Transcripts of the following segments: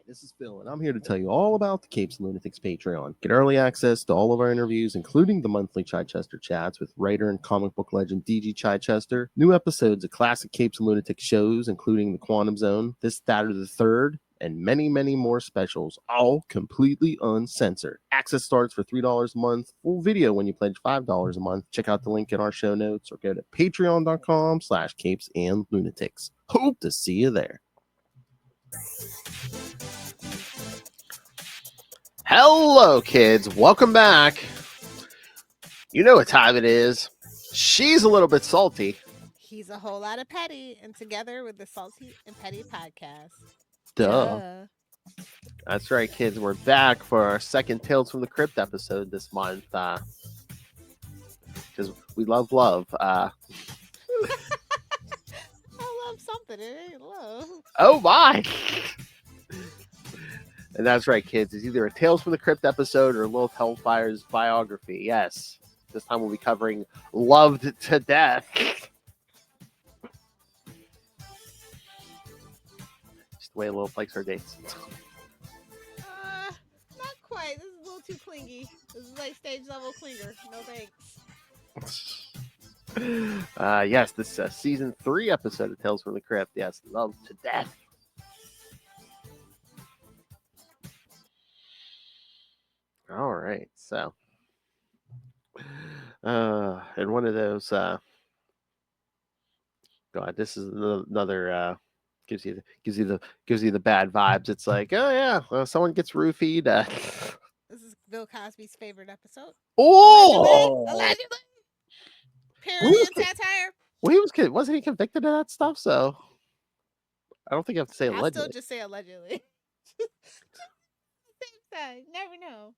This is Phil, and I'm here to tell you all about the Capes and Lunatics Patreon. Get early access to all of our interviews, including the monthly Chichester chats with writer and comic book legend DG Chichester, new episodes of classic Capes and Lunatics shows, including The Quantum Zone, This, That, or the Third, and many, many more specials, all completely uncensored. Access starts for $3 a month, full video when you pledge $5 a month. Check out the link in our show notes or go to patreon.com/capesandlunatics. Hope to see you there. Hello, kids. Welcome back. You know what time it is. She's a little bit salty. He's a whole lot of petty, and together with the Salty and Petty podcast. Duh. That's right, kids. We're back for our second Tales from the Crypt episode this month. Because we love love. I love something. It ain't love. Oh, my. And that's right, kids. It's either a Tales from the Crypt episode or Lilith Hellfire's biography. Yes. This time we'll be covering Loved to Death. Just the way Lilith likes her dates. Not quite. This is a little too clingy. This is like stage level clinger. No thanks. Yes, this season 3 episode of Tales from the Crypt. Yes, Loved to Death. All right, so and one of those God, this is another gives you the bad vibes. It's like, oh yeah, someone gets roofied. This is Bill Cosby's favorite episode. Oh, allegedly. Period satire. Well, wasn't he convicted of that stuff? So I don't think I have to say allegedly. I'll still just say allegedly. Same side. Never know.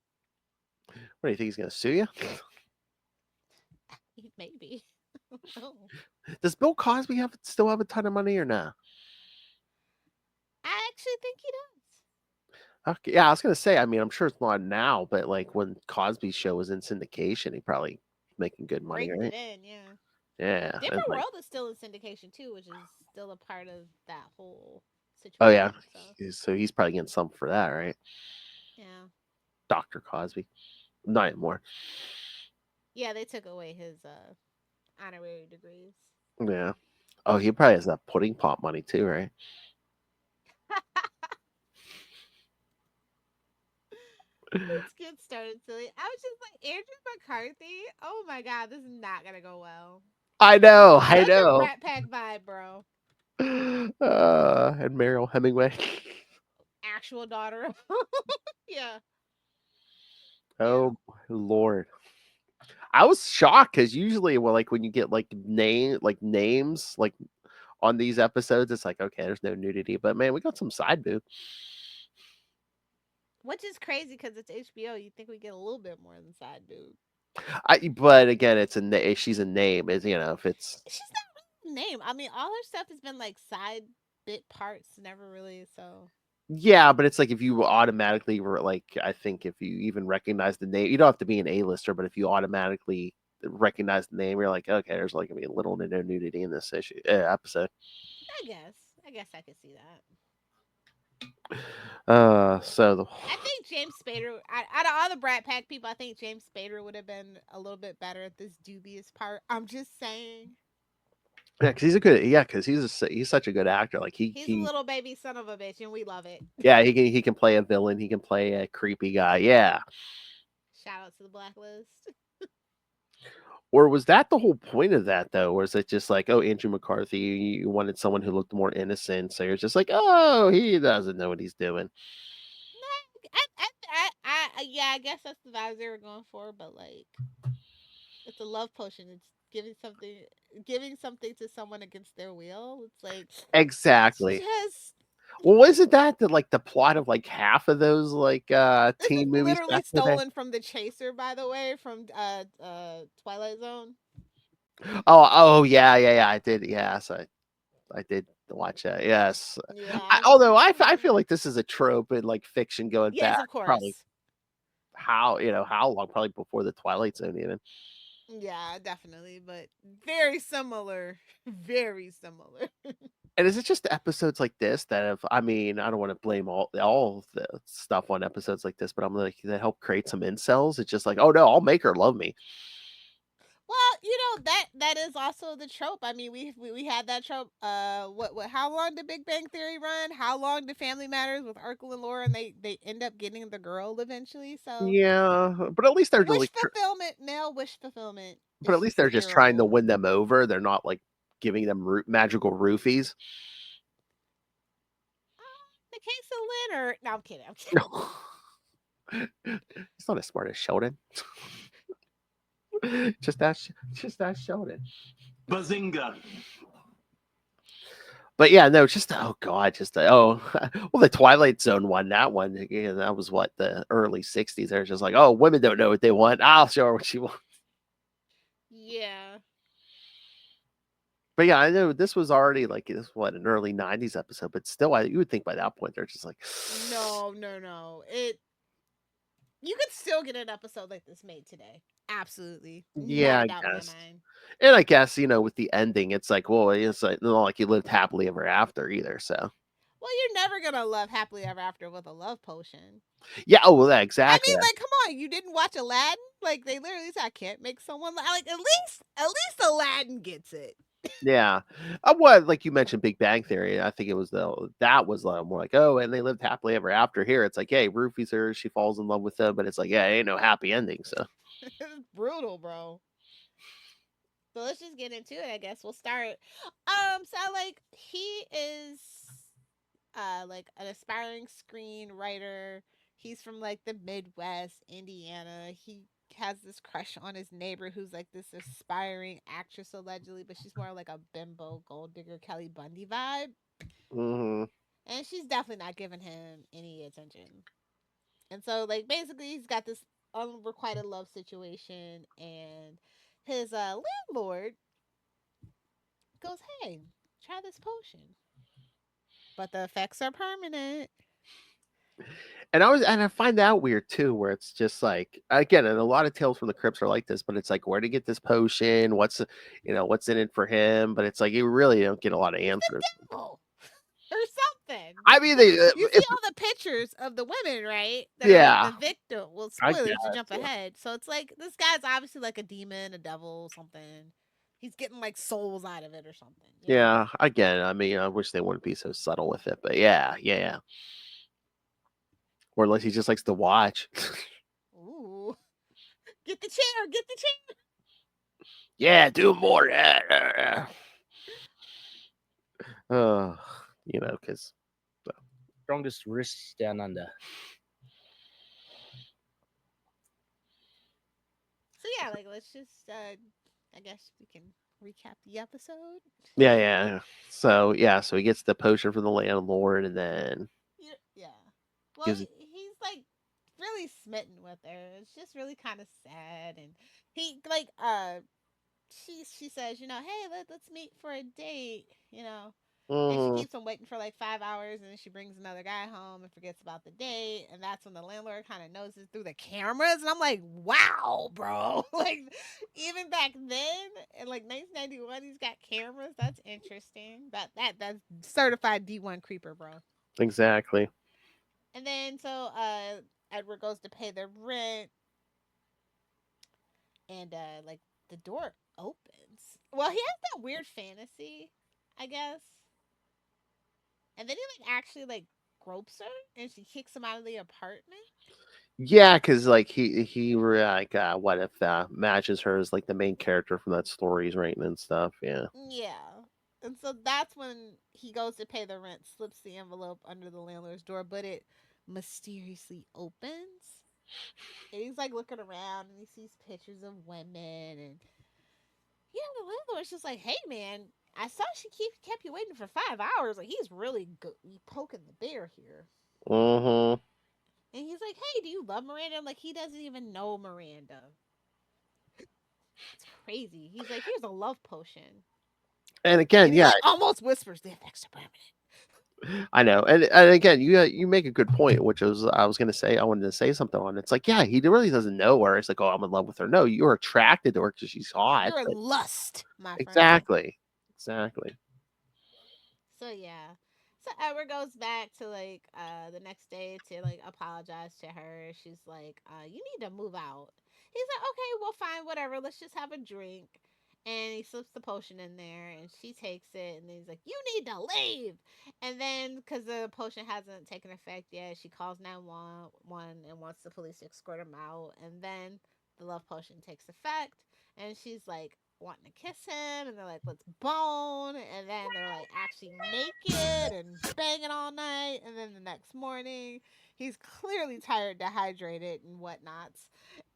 What do you think, he's gonna sue you? Maybe. Oh. Does Bill Cosby still have a ton of money or not? I actually think he does. Okay, yeah, I was gonna say. I mean, I'm sure it's not now, but like when Cosby's show was in syndication, he probably making good money, Raked right? it in, yeah. Yeah. Different World is still in syndication too, which is still a part of that whole situation. Oh yeah, so he's probably getting something for that, right? Yeah. Dr. Cosby, not anymore. Yeah, they took away his honorary degrees. Yeah. Oh, he probably has that pudding pop money too, right? Let's get started, silly. I was just like, Andrew McCarthy. Oh my god, this is not gonna go well. I know. Such a Brat Pack vibe, bro. And Meryl Hemingway. Actual daughter. Yeah. Oh Lord. I was shocked because usually, well, like when you get like names like on these episodes, it's like, okay, there's no nudity, but man, we got some side boob. Which is crazy because it's HBO. You think we get a little bit more than side boob. But again, she's a name. Is if it's she's not really a name. I mean, all her stuff has been like side bit parts, never really. So yeah, but it's like if you automatically were like, I think if you even recognize the name, you don't have to be an A-lister, but if you automatically recognize the name, you're like, okay, there's like gonna be a little to no nudity in this episode. I guess I could see that. I think James Spader, out of all the Brat Pack people, I think James Spader would have been a little bit better at this dubious part. I'm just saying. Yeah, because he's such a good actor. Like he's a little baby son of a bitch, and we love it. Yeah, he can play a villain. He can play a creepy guy. Yeah. Shout out to the Blacklist. Or was that the whole point of that, though? Or is it just like, oh, Andrew McCarthy, you wanted someone who looked more innocent, so you're just like, oh, he doesn't know what he's doing. I guess that's the vibes they were going for, but like, it's a love potion. It's giving something to someone against their will. It's like exactly. Well, wasn't that like the plot of like half of those like teen movies? Literally stolen from The Chaser, by the way, from Twilight Zone. Oh yeah. I did. Yes, I did watch that. Yes. Yeah. Although I feel like this is a trope in like fiction going back. Yes, of course. Probably how long? Probably before the Twilight Zone even. Yeah, definitely, but very similar. Very similar. And is it just episodes like this that have? I mean, I don't want to blame all the stuff on episodes like this, but I'm like that help create some incels. It's just like, oh no, I'll make her love me. Well, that is also the trope. I mean, we had that trope. What? How long did Big Bang Theory run? How long did Family Matters with Urkel and Laura? And they end up getting the girl eventually. So Yeah, but at least they're wish like, fulfillment, male wish fulfillment but at is least just they're just trying to terrible. win them over. They're not like giving them magical roofies. The case of Lynn, or no, I'm kidding. I'm kidding. No, he's not as smart as Sheldon. Just ask Sheldon. Bazinga! But yeah, no, just oh god, just oh well, the Twilight Zone one, that one, yeah, that was what the early '60s. They're just like, oh, women don't know what they want. I'll show her what she wants. Yeah. But yeah, I know this was already like this what an early '90s episode, but still, you would think by that point they're just like, No, no, no. You could still get an episode like this made today. Absolutely. yeah, Not a I doubt in my guess. mind. And I guess with the ending, it's like, well, it's like not like you lived happily ever after either. So Well, you're never gonna love happily ever after with a love potion. yeah, oh well, yeah, I exactly. mean, like, come on, you didn't watch Aladdin? Like, they literally said, I can't make someone like at least Aladdin gets it. Yeah. What like you mentioned Big Bang Theory, I think it was that was more like, oh, and they lived happily ever after. Here it's like, hey, roofies her, she falls in love with him, but it's like, yeah, ain't no happy ending. So It's brutal, bro. So let's just get into it, I guess. We'll start. So like he is like an aspiring screenwriter. He's from like the Midwest, Indiana. He has this crush on his neighbor who's like this aspiring actress allegedly, but she's more like a bimbo gold digger Kelly Bundy vibe. hmm And she's definitely not giving him any attention. And so like basically he's got this unrequited love situation, and his landlord goes, "Hey, try this potion." But the effects are permanent. and I find that weird too, where it's just like again, and a lot of tales from the crypts are like this, but it's like where to get this potion, what's in it for him, but it's like you really don't get a lot of He's the answers. devil or something. I mean, Like they you see if all the pictures of the women, right? That are like yeah, the victim. Well, I spoilers to guess jump ahead. So it's like this guy's obviously like a demon, a devil, something. He's getting like souls out of it or something, you know? yeah. Again, I mean, I wish they wouldn't be so subtle with it, but yeah, yeah. Or unless he just likes to watch. Ooh. Get the chair, get the chair. Yeah, do more. Uh, because Strongest wrists down under. So yeah, like let's just I guess we can recap the episode. yeah. So he gets the potion from the landlord, and then Yeah. Well, gives it. he's like really smitten with her. It's just really kind of sad, and he like she says, hey, let's meet for a date. And she Mhm, keeps him waiting for like 5 hours, and then she brings another guy home and forgets about the date. And that's when the landlord kind of notices through the cameras. And I'm like, wow, bro. Like, even back then, in like 1991, he's got cameras. That's interesting. That's certified D1 creeper, bro. exactly. And then so Edward goes to pay the rent, and like the door opens. Well, he has that weird fantasy, I guess. And then he like actually like gropes her, and she kicks him out of the apartment. Yeah, because like like what if matches her as like the main character from that story he's writing and stuff. Yeah. Yeah. And so that's when he goes to pay the rent, slips the envelope under the landlord's door, but it mysteriously opens. And he's like looking around, and he sees pictures of women, and the landlord's just like, "Hey, man, I saw she kept you waiting for 5 hours. Like he's really good, poking the bear here." Mm-hmm. And he's like, "Hey, do you love Miranda?" I'm like, he doesn't even know Miranda. It's crazy. He's like, "Here's a love potion," And again, and he yeah, like almost whispers, "The effects are permanent." I know, and again, you make a good point, which was I was gonna say I wanted to say something on. It's like, yeah, he really doesn't know her. It's like, oh, I'm in love with her. No, you're attracted to her because she's hot. You're in But lust, my friend. exactly, exactly. So yeah. So Edward goes back to like the next day to like apologize to her. She's like, you need to move out. He's like, okay, well fine, whatever. Let's just have a drink. And he slips the potion in there and she takes it and then he's like, you need to leave. And then because the potion hasn't taken effect yet, she calls 911 and wants the police to escort him out. And then the love potion takes effect and she's like wanting to kiss him and they're like let's bone and then they're like actually naked and banging all night and then the next morning he's clearly tired, dehydrated and whatnots.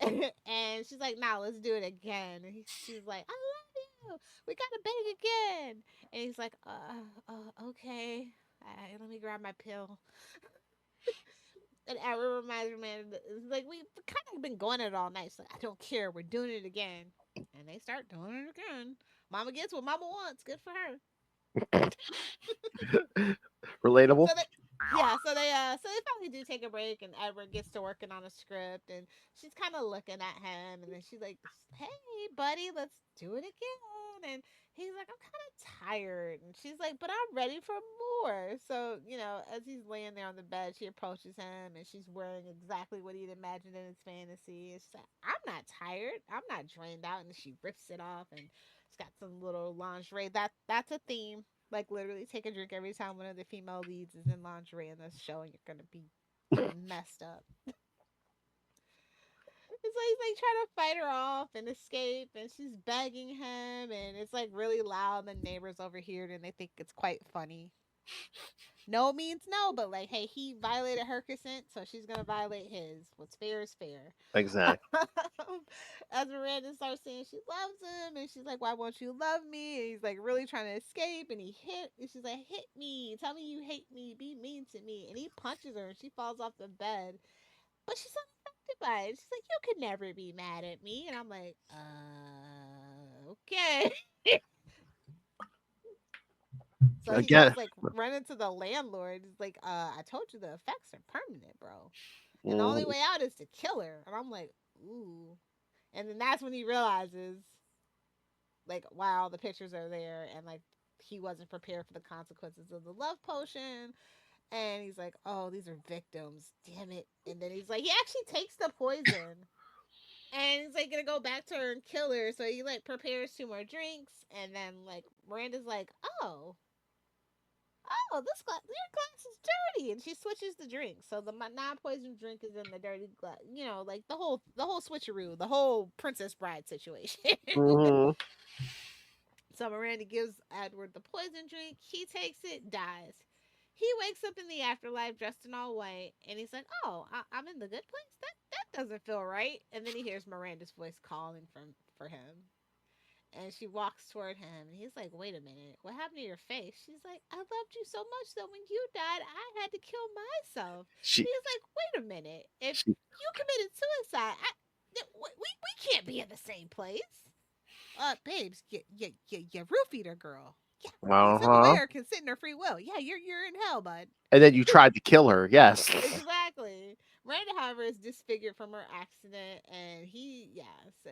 And she's like nah, let's do it again. And she's like I love you, we gotta bang again. And he's like okay. Let me grab my pill. And Edward reminds me, man, it's like we've kind of been going it all night. So I don't care. We're doing it again, and they start doing it again. Mama gets what Mama wants. Good for her. Relatable. So they, yeah, so they finally do take a break, and Edward gets to working on a script, and she's kind of looking at him, and then she's like, "Hey, buddy, let's do it again." And he's like, "I'm kind of tired," and she's like, "But I'm ready for more." So as he's laying there on the bed, she approaches him, and she's wearing exactly what he'd imagined in his fantasy. And she's like, "I'm not tired. I'm not drained out," and she rips it off, and it's got some little lingerie. That's a theme, like literally take a drink every time one of the female leads is in lingerie in this show, and you're gonna be messed up. It's like he's like trying to fight her off and escape, and she's begging him, and it's like really loud. And the neighbors overhear it, and they think it's quite funny. No means no, but like, hey, he violated her consent, so she's gonna violate his. What's fair is fair. Exactly. As Miranda starts saying she loves him, and she's like, "Why won't you love me?" And he's like really trying to escape, and and she's like, "Hit me, tell me you hate me, be mean to me," and he punches her, and she falls off the bed, but she's unaffected by it. She's like, "You could never be mad at me," and I'm like, okay. So he Again. goes like running to the landlord. He's like, I told you the effects are permanent, bro. And the only Mm, way out is to kill her. And I'm like, ooh. And then that's when he realizes, like, wow, the pictures are there, and like he wasn't prepared for the consequences of the love potion. And he's like, oh, these are victims. Damn it. And then he's like, he actually takes the poison. And he's like gonna go back to her and kill her. So he like prepares 2 more drinks, and then like Miranda's like, this your glass is dirty, and she switches the drink. So the non-poison drink is in the dirty glass. Like the whole switcheroo, the whole Princess Bride situation. mhm. So Miranda gives Edward the poison drink. He takes it, dies. He wakes up in the afterlife dressed in all white, and he's like, "Oh, I'm in the good place. That doesn't feel right." And then he hears Miranda's voice calling for him. And she walks toward him, and he's like, "Wait a minute, what happened to your face?" She's like, "I loved you so much that when you died, I had to kill myself." She, He's like, "Wait a minute, if she, you committed suicide, we can't be in the same place." Babes, you roofied her, girl. Yeah, it's who uh-huh. Americans sitting their free will. Yeah, you're in hell, bud. And then you tried to kill her. Yes. Exactly. Miranda, however, is disfigured from her accident, and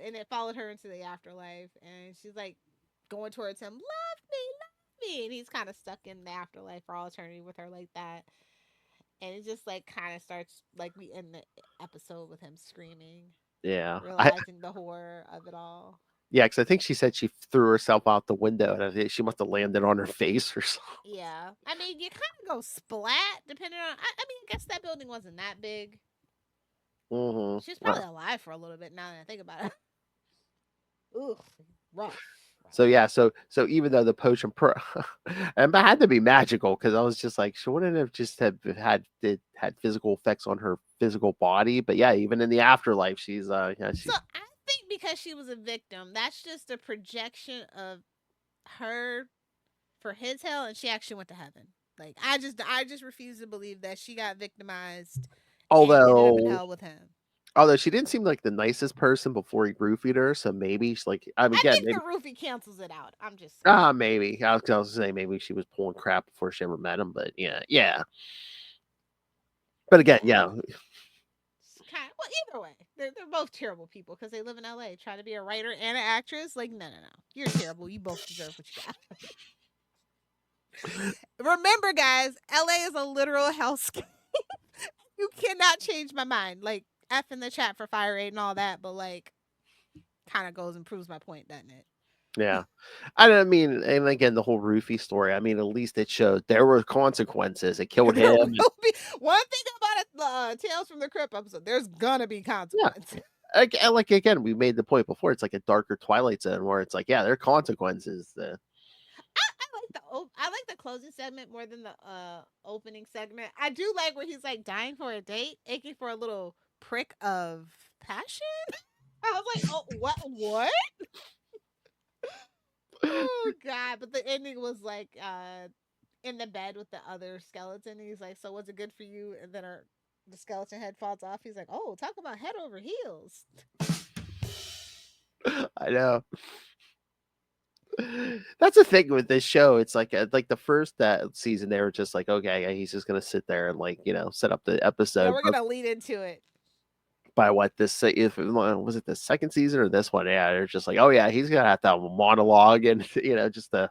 and it followed her into the afterlife, and she's like going towards him, love me, and he's kind of stuck in the afterlife for all eternity with her like that, and it just like kind of starts like we end the episode with him screaming, Yeah. realizing the horror of it all. Yeah, because I think she said she threw herself out the window, and I think she must have landed on her face or something. Yeah, I mean, you kind of go splat depending on. I mean, I guess that building wasn't that big. Hmm. She was probably alive for a little bit now that I think about it. Ooh, rough. So yeah, so even though the potion and it had to be magical, because I was just like, she wouldn't have just had physical effects on her physical body, but yeah, even in the afterlife, she's yeah, So she's I think because she was a victim, that's just a projection of her for his hell, and she actually went to heaven. Like I just refuse to believe that she got victimized and ended up in although hell with him. although she didn't seem like the nicest person before he roofied her, so maybe she's like, I mean, I again, think the roofie cancels it out. I'm just saying. maybe I was gonna say maybe she was pulling crap before she ever met him, but yeah. But again, Yeah. yeah, Well, either way, they're both terrible people because they live in LA. Try to be a writer and an actress. Like, no. You're terrible. You both deserve what you got. Remember, guys, LA is a literal hellscape. You cannot change my mind. Like, F in the chat for fire rate and all that, but like, kind of goes and proves my point, doesn't it? Yeah. I don't mean, and again, the whole Roofy story, I mean, at least it showed there were consequences. It killed There him. will be one thing about it, the Tales from the Crypt episode. There's gonna be Yeah. consequences. Like, again, we made the point before. It's like a darker Twilight Zone where it's like, yeah, there are consequences. I like the closing segment more than the opening segment. I do like where he's like dying for a date, aching for a little prick of passion. I was like, oh, what? Oh god! But the ending was like in the bed with the other skeleton. And he's like, so was it good for you? And then the skeleton head falls off. He's like, oh, talk about head over heels. I know. That's the thing with this show. It's like the first season, they were just like, okay, yeah, he's just gonna sit there and like set up the Yeah, episode. we're gonna lead into it. By what this if was it the second season or this one? Yeah, they're just like, oh yeah, he's gonna have to have a monologue and just the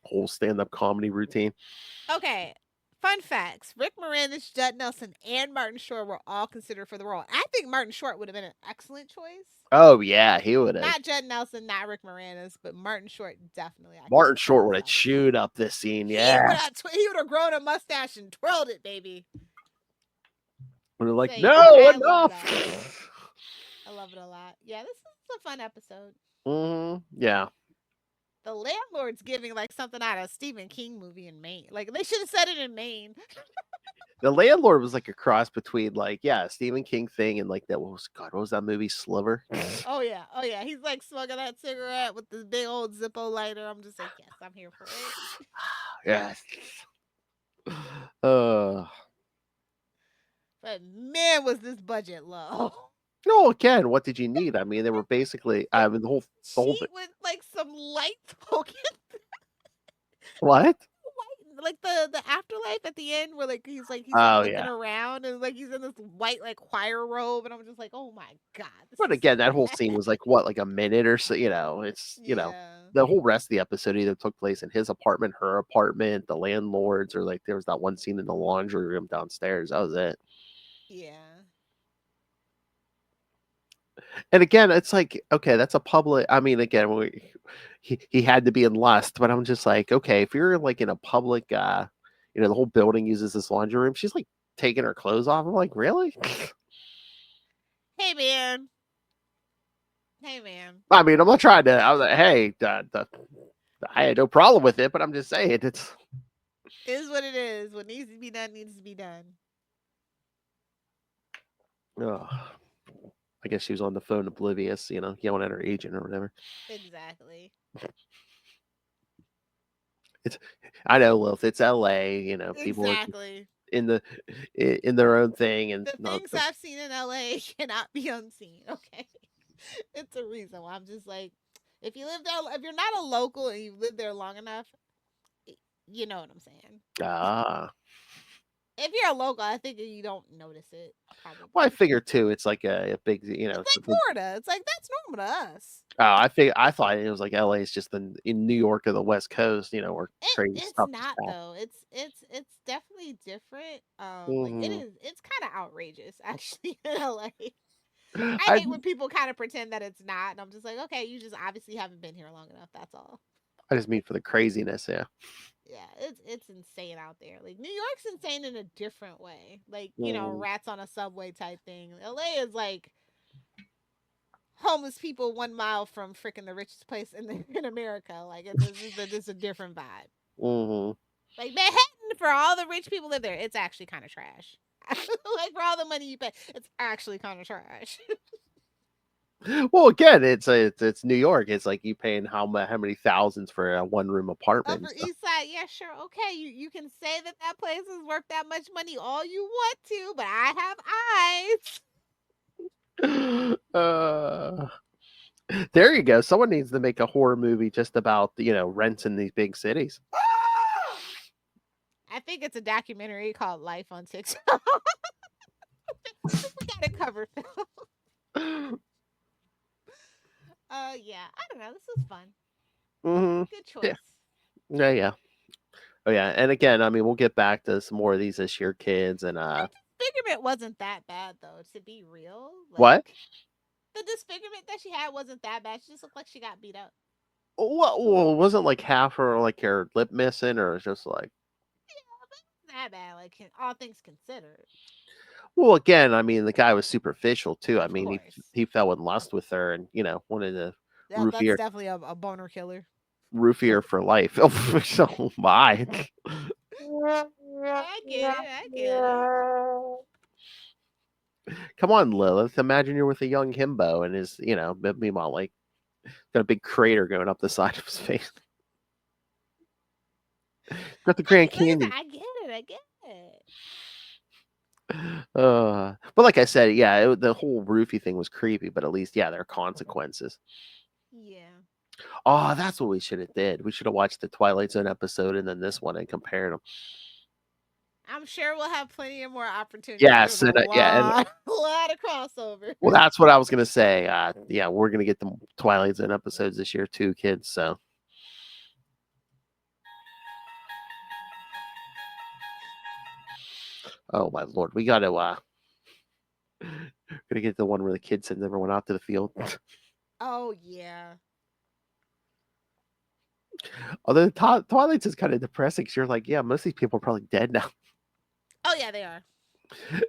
whole stand-up comedy routine. Okay. Fun facts. Rick Moranis, Judd Nelson, and Martin Short were all considered for the role. I think Martin Short would have been an excellent choice. Oh yeah, he would have. Not Judd Nelson, not Rick Moranis, but Martin Short definitely. Martin Short would have chewed up this scene. Yeah, he would have grown a mustache and twirled it, baby. We're like, Say, no, I enough. I love it a lot. Yeah, this is a fun episode. Yeah. The landlord's giving like something out of a Stephen King movie in Maine. Like they should have said it in Maine. The landlord was like a cross between like, yeah, Stephen King thing and like what was that movie, Sliver? Oh yeah. He's like smoking that cigarette with the big old Zippo lighter. I'm just like, yes, I'm here for it. Yes. But man, was this budget low. No, again, what did you need? I mean, they were basically, I mean, the whole Cheat with like some light poking. What? Like the afterlife at the end where like he's looking around and like he's in this white like choir robe and I'm just like, oh my god. But again, that whole scene was like what, like a minute or so, it's the whole rest of the episode either took place in his apartment, her apartment, the landlord's, or like there was that one scene in the laundry room downstairs. That was it. Yeah. And again, it's like, okay, that's a public. I mean, again, he had to be in Lust, but I'm just like, okay, if you're like in a public, the whole building uses this laundry room. She's like taking her clothes off. I'm like, really? Hey man. I mean, I'm not trying to. I was like, hey, I had no problem with it, but I'm just saying it is what it is. What needs to be done needs to be done. Oh. I guess she was on the phone oblivious, yelling at her agent or whatever. Exactly. I know, Lilith. It's LA, people exactly. in their own thing, and the things I've seen in LA cannot be unseen. Okay, it's a reason why I'm just like, if you live there, if you're not a local and you live there long enough, you know what I'm saying. If you're a local, I think you don't notice it. Probably. Well, I figure too. It's like a big, it's like Florida. It's like that's normal to us. Oh, I thought it was like LA is just in New York or the West Coast, where crazy stuff. It's not though. It's definitely different. Like it's kind of outrageous actually in LA. I hate when people kind of pretend that it's not, and I'm just like, okay, you just obviously haven't been here long enough. That's all. I just mean for the craziness, yeah. Yeah, it's insane out there. Like New York's insane in a different way. Like rats on a subway type thing. LA is like homeless people 1 mile from freaking the richest place in America. Like it's a different vibe. Like Manhattan, for all the rich people live there, it's actually kind of trash. Like for all the money you pay, it's actually kind of trash. Well, again, it's New York. It's like you paying how many thousands for a 1-room apartment. Upper East Side, yeah, sure, okay. You can say that place is worth that much money all you want to, but I have eyes. There you go. Someone needs to make a horror movie just about rents in these big cities. I think it's a documentary called Life on TikTok. We got it covered, Phil. Yeah, I don't know. This was fun. Good choice. Yeah. Oh yeah, and again, I mean, we'll get back to some more of these this year, kids, and The disfigurement wasn't that bad though, to be real. what? Like the disfigurement that she had wasn't that bad. She just looked like she got beat up. Well, wasn't like half her like her lip missing, or it's just like. Yeah, but it wasn't that bad. Like all things considered. Well, again, I mean, the guy was superficial too. I Of mean, course. he fell in lust with her, and wanted to roofie That's her, definitely a boner killer. roofie her for life. Oh, so my. I get it. I get it. Come on, Lilith. Imagine you're with a young himbo, and his, meanwhile, like, got a big crater going up the side of his face. Got the Grand Canyon. I get it. I get it. But like I said, yeah, the whole roofie thing was creepy, but at least, yeah, there are consequences. Yeah. Oh, that's what we should have did. We should have watched the Twilight Zone episode and then this one and compared them. I'm sure we'll have plenty of more opportunities. Yes, There's a and yeah, and lot, a lot of crossover. well, that's what I was gonna say. Yeah, we're gonna get the Twilight Zone episodes this year too, kids. So. Oh my lord, we gotta gonna get the one where the kid sends everyone out to the field. Oh yeah. Although Twilight's is kind of depressing because you're like, yeah, most of these people are probably dead now. Oh yeah, they are.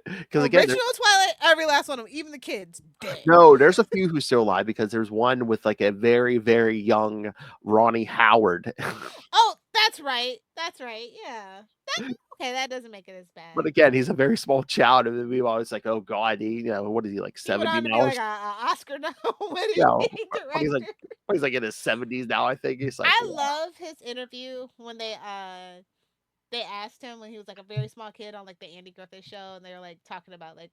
Because again, Original Twilight, every last one of them, even the kids, dead. no, there's a few who's still alive because there's one with like a very, very young Ronnie Howard. Oh, that's right. That's right. Yeah. Okay, that doesn't make it as bad. But again, he's a very small child, and we always like, oh god, what is he like, He went 70 on to be now? like a Oscar winning Yeah, director. he's like in his 70s now. I think he's like. I love his interview when they asked him when he was like a very small kid on like the Andy Griffith show, and they were like talking about like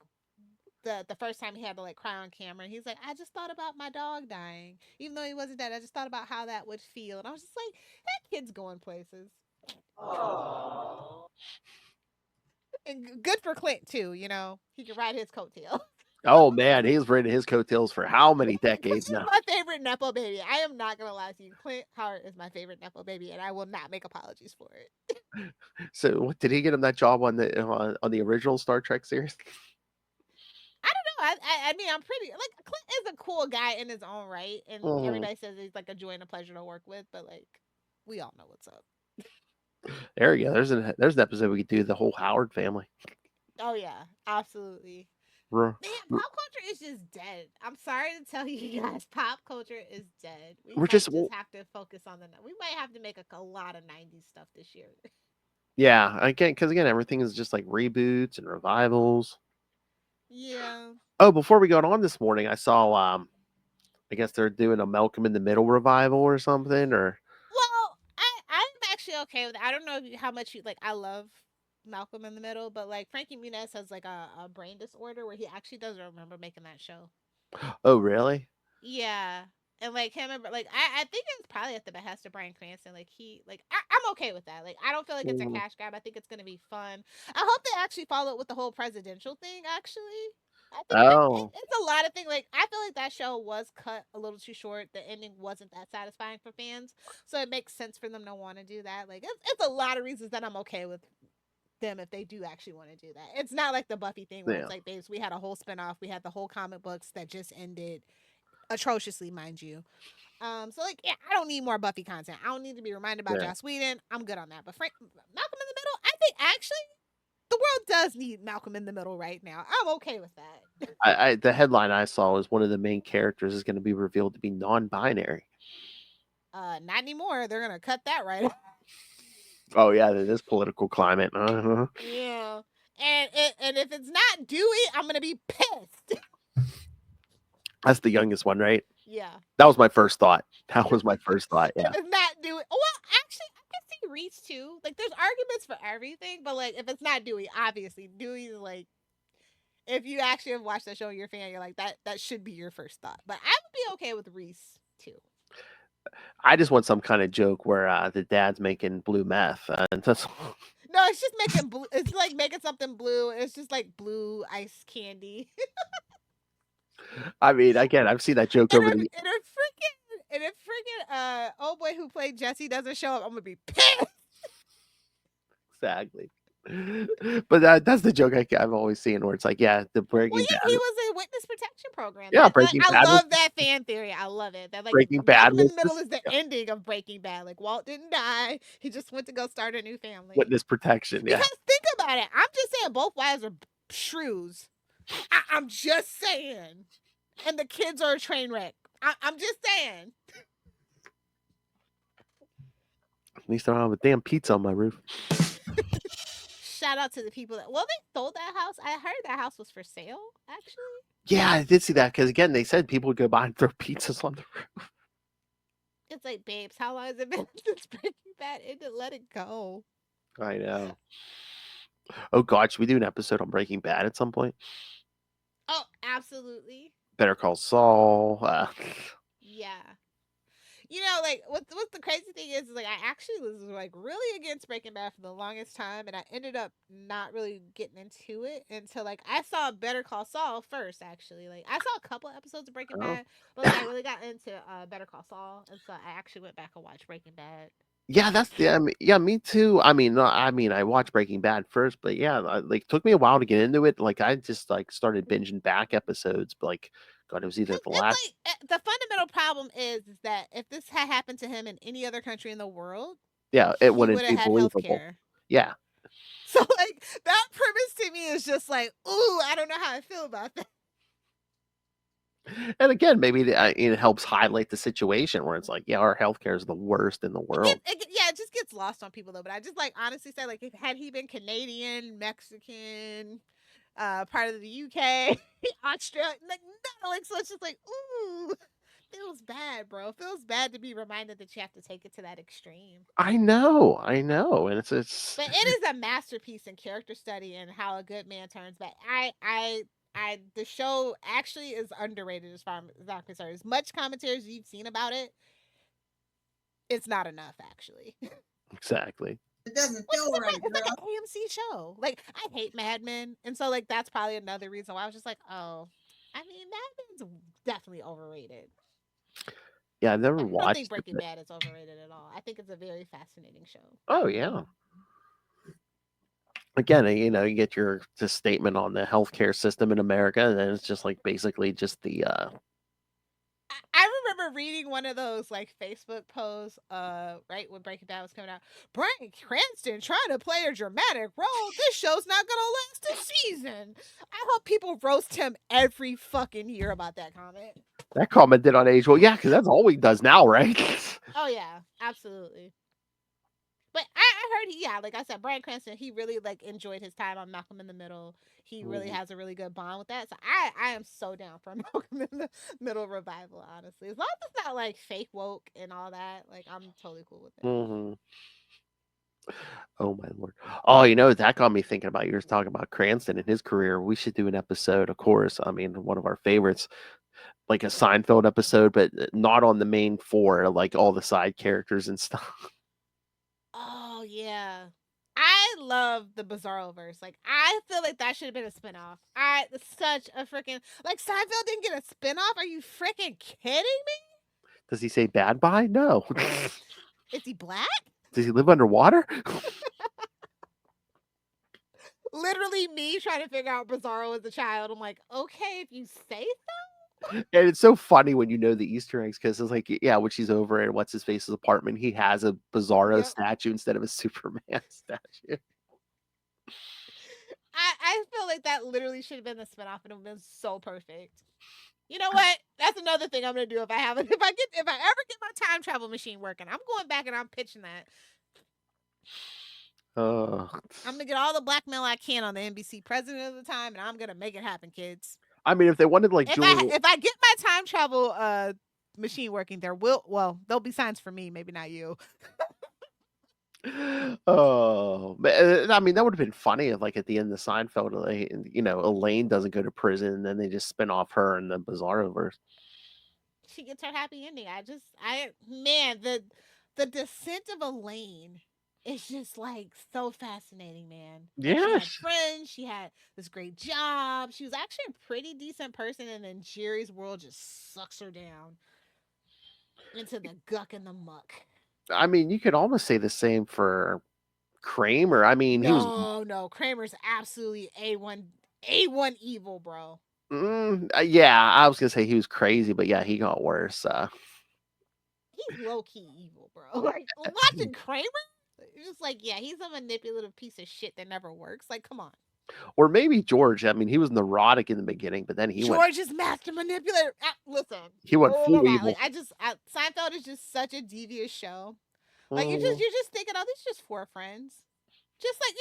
the first time he had to like cry on camera. And he's like, I just thought about my dog dying, even though he wasn't dead. I just thought about how that would feel, and I was just like, that kid's going places. Aww. And good for Clint too. He can ride his coattail. Oh man, he's ridden his coattails for how many decades now? My favorite Nepo baby. I am not gonna lie to you. Clint Howard is my favorite Nepo baby, and I will not make apologies for it. So, what did he get him that job on the original Star Trek series? I don't know. I mean, I'm pretty like Clint is a cool guy in his own right, and everybody says he's like a joy and a pleasure to work with. But like, we all know what's up. There you go. There's an episode we could do the whole Howard family. Oh yeah, absolutely. Man, pop culture is just dead. I'm sorry to tell you guys, pop culture is dead. We just have to focus on we might have to make a lot of 90s stuff this year. Yeah, because everything is just like reboots and revivals. Yeah. Oh, before we got on this morning, I saw I guess they're doing a Malcolm in the Middle revival or something, or. Well, I'm actually okay with it. I don't know how much you like. I love Malcolm in the Middle, but like Frankie Muniz has like a brain disorder where he actually doesn't remember making that show. Oh, really? Yeah. And like him and like I think it's probably at the behest of Bryan Cranston. Like I'm okay with that. Like I don't feel like it's a cash grab. I think it's gonna be fun. I hope they actually follow it with the whole presidential thing. Actually, I think it's a lot of things. Like I feel like that show was cut a little too short. The ending wasn't that satisfying for fans, so it makes sense for them to want to do that. Like it's a lot of reasons that I'm okay with them if they do actually want to do that. It's not like the Buffy thing where it's like, babes, we had a whole spinoff, we had the whole comic books that just ended atrociously, mind you. So like, yeah, I don't need more Buffy content. I don't need to be reminded about Joss Whedon. I'm good on that. But Malcolm in the Middle, I think actually the world does need Malcolm in the Middle right now. I'm okay with that. The headline I saw was one of the main characters is going to be revealed to be non-binary. Not anymore. They're gonna cut that right off. Oh yeah, this political climate. Uh-huh. Yeah, and if it's not Dewey, I'm gonna be pissed. That's the youngest one, right? Yeah. That was my first thought. Yeah. If it's not Dewey, well, actually, I can see Reese too. Like, there's arguments for everything, but like, if it's not Dewey, obviously Dewey's like. If you actually have watched that show and you're a fan, you're like that should be your first thought. But I would be okay with Reese too. I just want some kind of joke where the dad's making blue meth. And that's... No, it's just making blue. It's like making something blue. It's just like blue ice candy. I mean, again, I've seen that joke over the. And if freaking old boy who played Jesse doesn't show up, I'm gonna be pissed. Exactly. But that's the joke I've always seen where it's like, yeah, the Well, Breaking yeah, Bad. he was a witness protection program. Yeah, That like, Breaking I Bad was love that fan theory. I love it. That like Breaking Bad Malcolm in was the Middle this is the yeah, ending of Breaking Bad. Like Walt didn't die. He just went to go start a new family. witness protection. Yeah, Because think about it. I'm just saying both wives are shrews. I'm just saying. And the kids are a train wreck. I'm just saying. at least I don't have a damn pizza on my roof. Shout out to the people that they sold that house. I heard that house was for sale, actually. Yeah, I did see that because again, they said people would go by and throw pizzas on the roof. It's like, babes, how long has it been since Breaking Bad ended? Let it go. I know. Oh God, should we do an episode on Breaking Bad at some point? Oh, absolutely. Better Call Saul. Yeah. You know, like what's the crazy thing is like I actually was like really against Breaking Bad for the longest time, and I ended up not really getting into it until like I saw Better Call Saul first. Actually, like I saw a couple episodes of Breaking Oh. Bad, but like I really got into Better Call Saul, and so I actually went back and watched Breaking Bad. Yeah, that's the yeah, me too. I mean, no, I mean, I watched Breaking Bad first, but yeah, like took me a while to get into it. Like I just like started binging back episodes, but like God, it was either Cause the it's last. like the fundamental problem is that if this had happened to him in any other country in the world, Yeah, it he would wouldn't have be had health believable. care. Yeah, So like that premise to me is just like, ooh, I don't know how I feel about that. and again, maybe it helps highlight the situation where it's like, yeah, our healthcare is the worst in the world. Yeah, it just gets lost on people though. But I just like honestly say like, if had he been Canadian, Mexican, part of the UK, Australia, like no, like so it's just like, ooh, feels bad, bro. Feels bad to be reminded that you have to take it to that extreme. I know, and it's But it is a masterpiece in character study and how a good man turns back. The show actually is underrated as far as I'm concerned. As much commentary as you've seen about it, it's not enough actually. exactly. It doesn't feel right, it's like an AMC show. Like I hate Mad Men, and so like that's probably another reason why I was just like, oh, I mean, Mad Men's definitely overrated. Yeah, I've But never I don't think watched it. Breaking Bad is overrated at all. I think it's a very fascinating show. Oh yeah. Again, you get your just statement on the healthcare system in America, and then it's just like basically just the I remember reading one of those like Facebook posts, right when Breaking Bad was coming out. Bryan Cranston trying to play a dramatic role. This show's not gonna last a season. I hope people roast him every fucking year about that comment. that comment did on age well. Yeah, because that's all he does now, right? Oh yeah, absolutely. But I heard he, yeah, like I said, Bryan Cranston, he really like enjoyed his time on Malcolm in the Middle. He really Mhm. has a really good bond with that. So I am so down for Malcolm in the Middle revival, honestly. As long as it's not like fake woke and all that, like I'm totally cool with it. Mhm. Oh my lord. Oh, that got me thinking about you were talking about Cranston and his career. We should do an episode, of course. I mean, one of our favorites, like a Seinfeld episode, but not on the main four, like all the side characters and stuff. Oh yeah. I love the Bizarro verse. Like I feel like that should have been a spinoff. I such a freaking like Seinfeld didn't get a spinoff. Are you freaking kidding me? Does he say bad bye? No. Is he black? Does he live underwater? Literally me trying to figure out Bizarro as a child. I'm like, okay, if you say And it's so funny when you know the Easter eggs because it's like, yeah, when she's over at what's his face's apartment, he has a so. Bizarro Yep. statue instead of a Superman statue. I feel like that literally should have been the spinoff and it would have been so perfect. You know what? That's another thing I'm gonna do if I have it. If I ever get my time travel machine working, I'm going back and I'm pitching that. Oh, I'm gonna get all the blackmail I can on the NBC president of the time, and I'm gonna make it happen, kids. I mean, if they wanted like Julie, If I get my time travel machine working, there'll be signs for me, maybe not you. oh, I mean, that would have been funny if, like, at the end of Seinfeld, Elaine doesn't go to prison, and then they just spin off her in the Bizarroverse. She gets her happy ending. Man, the descent of Elaine is just like so fascinating, man. Like she had Yes, friends, she had this great job. She was actually a pretty decent person, and then Jerry's world just sucks her down into the guck and the muck. I mean, you could almost say the same for Kramer. I mean, he was. No, Kramer's absolutely A1 evil, bro. Yeah, I was gonna say he was crazy, but yeah, he got worse. He's low key evil, bro. Like watching Kramer, it's just like, yeah, he's a manipulative piece of shit that never works. Like, come on. Or maybe George. I mean, he was neurotic in the beginning, but then George is master manipulator. Listen, he went oh full my, evil. like Seinfeld is just such a devious show. Like Mhm. you're just thinking, oh, these are just four friends, just like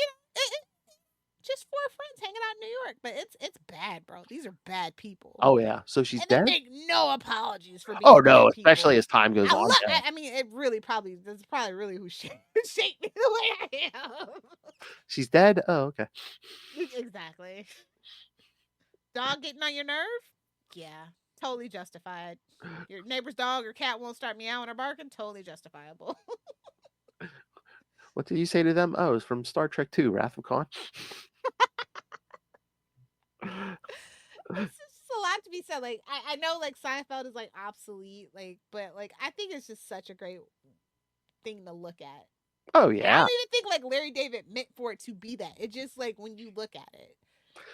just four friends hanging out in New York. But it's bad, bro. These are bad people. Oh yeah, so she's And they dead. make no apologies for being Oh bad no, people. especially as time goes I on. love. Yeah. I mean, that's probably really who shaped me the way I am. She's dead. Oh okay. Exactly. Dog getting on your nerve? Yeah, totally justified. Your neighbor's dog or cat won't start meowing or barking? Totally justifiable. What did you say to them? Oh, it's from Star Trek 2, Wrath of Khan. It's just a lot to be said. Like I know like Seinfeld is like obsolete, like, but like I think it's just such a great thing to look at. Oh And I yeah. don't even think like Larry David meant for it to be that. It just like when you look at it.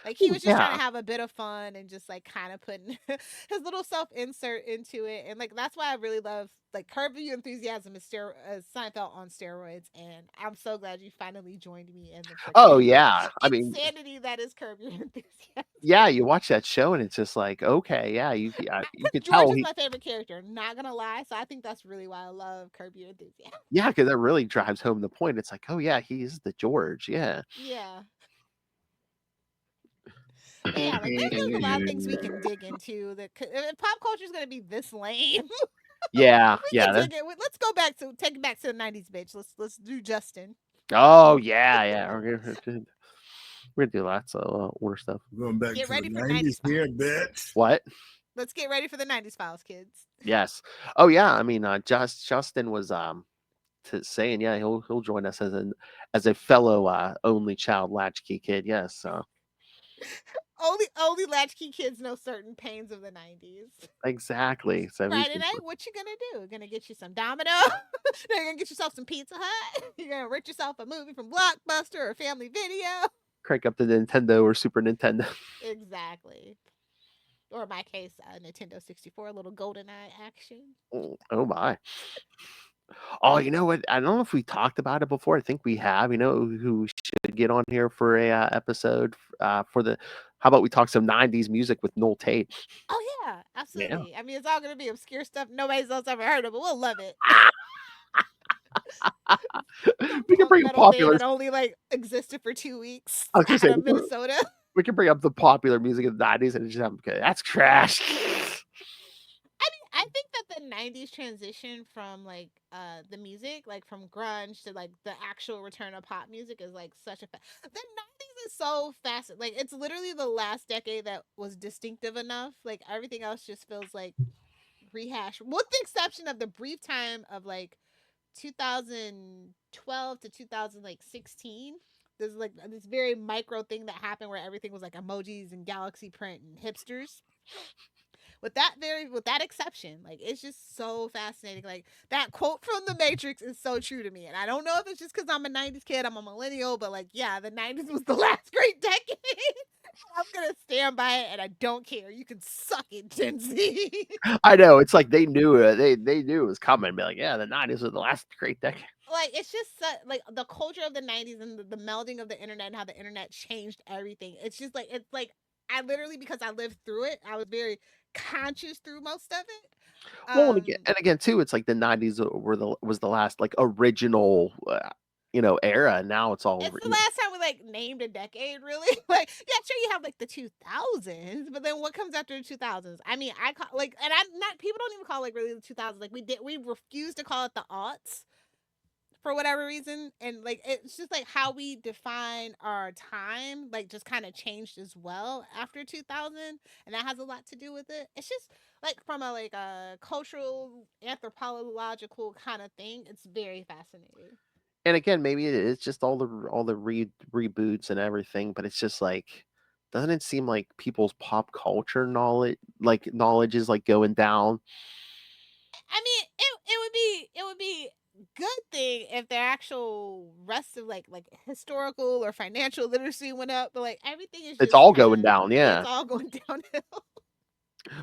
Like he was just trying to have a bit of fun and just like kind of putting his little self insert into it, and like that's why I really love like Curb Your Enthusiasm is Seinfeld on steroids, and I'm so glad you finally joined me in the Oh yeah. I mean, insanity that is Curb Your Enthusiasm. yeah, you watch that show and it's just like, okay, yeah, you could George tell is he. my favorite character, not gonna lie. So I think that's really why I love Curb Your Enthusiasm. Yeah, because that really drives home the point. It's like, oh yeah, he's the George. Yeah. Yeah. But yeah, like there's a lot of things we can dig into. That if pop culture is gonna be this lame, Yeah. we can Yeah. dig it. Let's go back to take it back to the '90s, bitch. Let's do Justin. Oh yeah, yeah. We're gonna do lots of worse stuff. Going back Get to ready the for 90s 90s here, files. bitch. What? Let's get ready for the '90s files, kids. Yes. Oh yeah. I mean, Justin was saying, yeah, he'll join us as a fellow only child latchkey kid. Yes. So Only latchkey kids know certain pains of the '90s. exactly. So Friday night, what you gonna do? Gonna get you some Domino? You're gonna get yourself some Pizza Hut? You're gonna rent yourself a movie from Blockbuster or Family Video? crank up the Nintendo or Super Nintendo. Exactly. Or in my case, Nintendo 64, a little GoldenEye action. Oh my. Oh, you know what? I don't know if we talked about it before. I think we have. You know who should get on here for a episode for the. How about we talk some '90s music with Noel Tate? Oh yeah, Yeah. absolutely. I mean, it's all gonna be obscure stuff nobody's else ever heard of, but we'll love it. We can bring a Metal band popular. that only like existed for 2 weeks I was gonna say out of Minnesota. we can bring up the popular music of the '90s and just have okay, that's trash. I think that the '90s transition from like the music, like from grunge to like the actual return of pop music, is like such a the '90s is so fast. Like it's literally the last decade that was distinctive enough. Like everything else just feels like rehash, with the exception of the brief time of like 2012 to 2016. There's like this very micro thing that happened where everything was like emojis and galaxy print and hipsters. With that exception, like it's just so fascinating. Like that quote from The Matrix is so true to me, and I don't know if it's just because I'm a '90s kid, I'm a millennial, but like yeah, the '90s was the last great decade. I'm gonna stand by it, and I don't care. You can suck it, Gen Z. I know it's like they knew it. They knew it was coming. Be like, yeah, the '90s was the last great decade. Like it's just like the culture of the '90s and the melding of the internet and how the internet changed everything. It's like I literally, because I lived through it, I was very conscious through most of it. Well, and again too, it's like the '90s was the last like original, era. And now it's all. It's the last time we like named a decade, really. Like, yeah, sure, you have like the 2000s, but then what comes after the 2000s? I mean, I call like, and I'm not. People don't even call like really the 2000s. Like we refuse to call it the aughts for whatever reason, and like it's just like how we define our time like just kind of changed as well after 2000, and that has a lot to do with it. It's just like from a like a cultural anthropological kind of thing, it's very fascinating. And again, maybe it's just all the reboots and everything, but it's just like, doesn't it seem like people's pop culture knowledge is like going down? I mean, it would be good thing if their actual rest of like historical or financial literacy went up, but like everything is It's just all kind going of down. yeah, Yeah. it's all going downhill.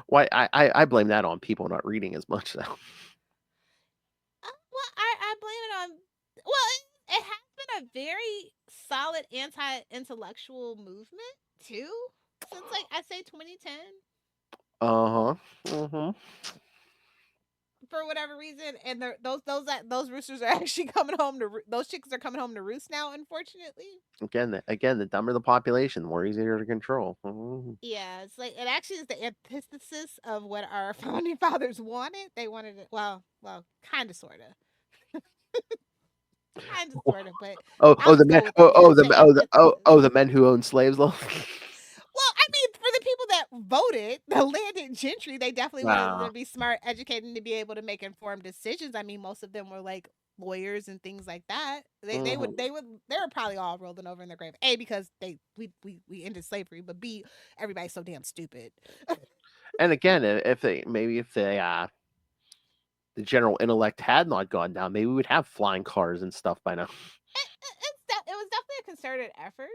Why? I blame that on people not reading as much, though. Well, I blame it on. Well, it has been a very solid anti-intellectual movement too, since like I say 2010. Uh huh. Hmm. For whatever reason, and those roosters are actually coming home to those chickens are coming home to roost now. Unfortunately, Again, the dumber the population, the more easier to control. Mhm. yeah, it's like it actually is the antithesis of what our founding fathers wanted. They wanted it well, kind of, sort of, kind of, sort of, but I'll The just men. go with that. Yeah, it's the antithesis. The men who own slaves. Though. Well, I mean, for the people that voted, the landed gentry, they definitely wanted them Wow. to be smart, educated, and to be able to make informed decisions. I mean, most of them were like lawyers and things like that. They were probably all rolling over in their grave. A, because we ended slavery, but B, everybody's so damn stupid. And again, if the general intellect had not gone down, maybe we would have flying cars and stuff by now. It was definitely a concerted effort.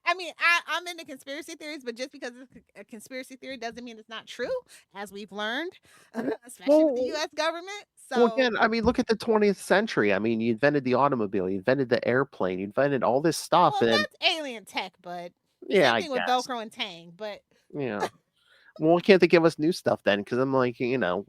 I mean, I'm into conspiracy theories, but just because it's a conspiracy theory doesn't mean it's not true, as we've learned, especially with the Well, U.S. government. well, So, again, I mean, look at the 20th century. I mean, you invented the automobile, you invented the airplane, you invented all this stuff, well, and that's alien tech, but yeah, same I thing with guess, Velcro and Tang. But yeah. Well, why can't they give us new stuff then? Because I'm like, because the aliens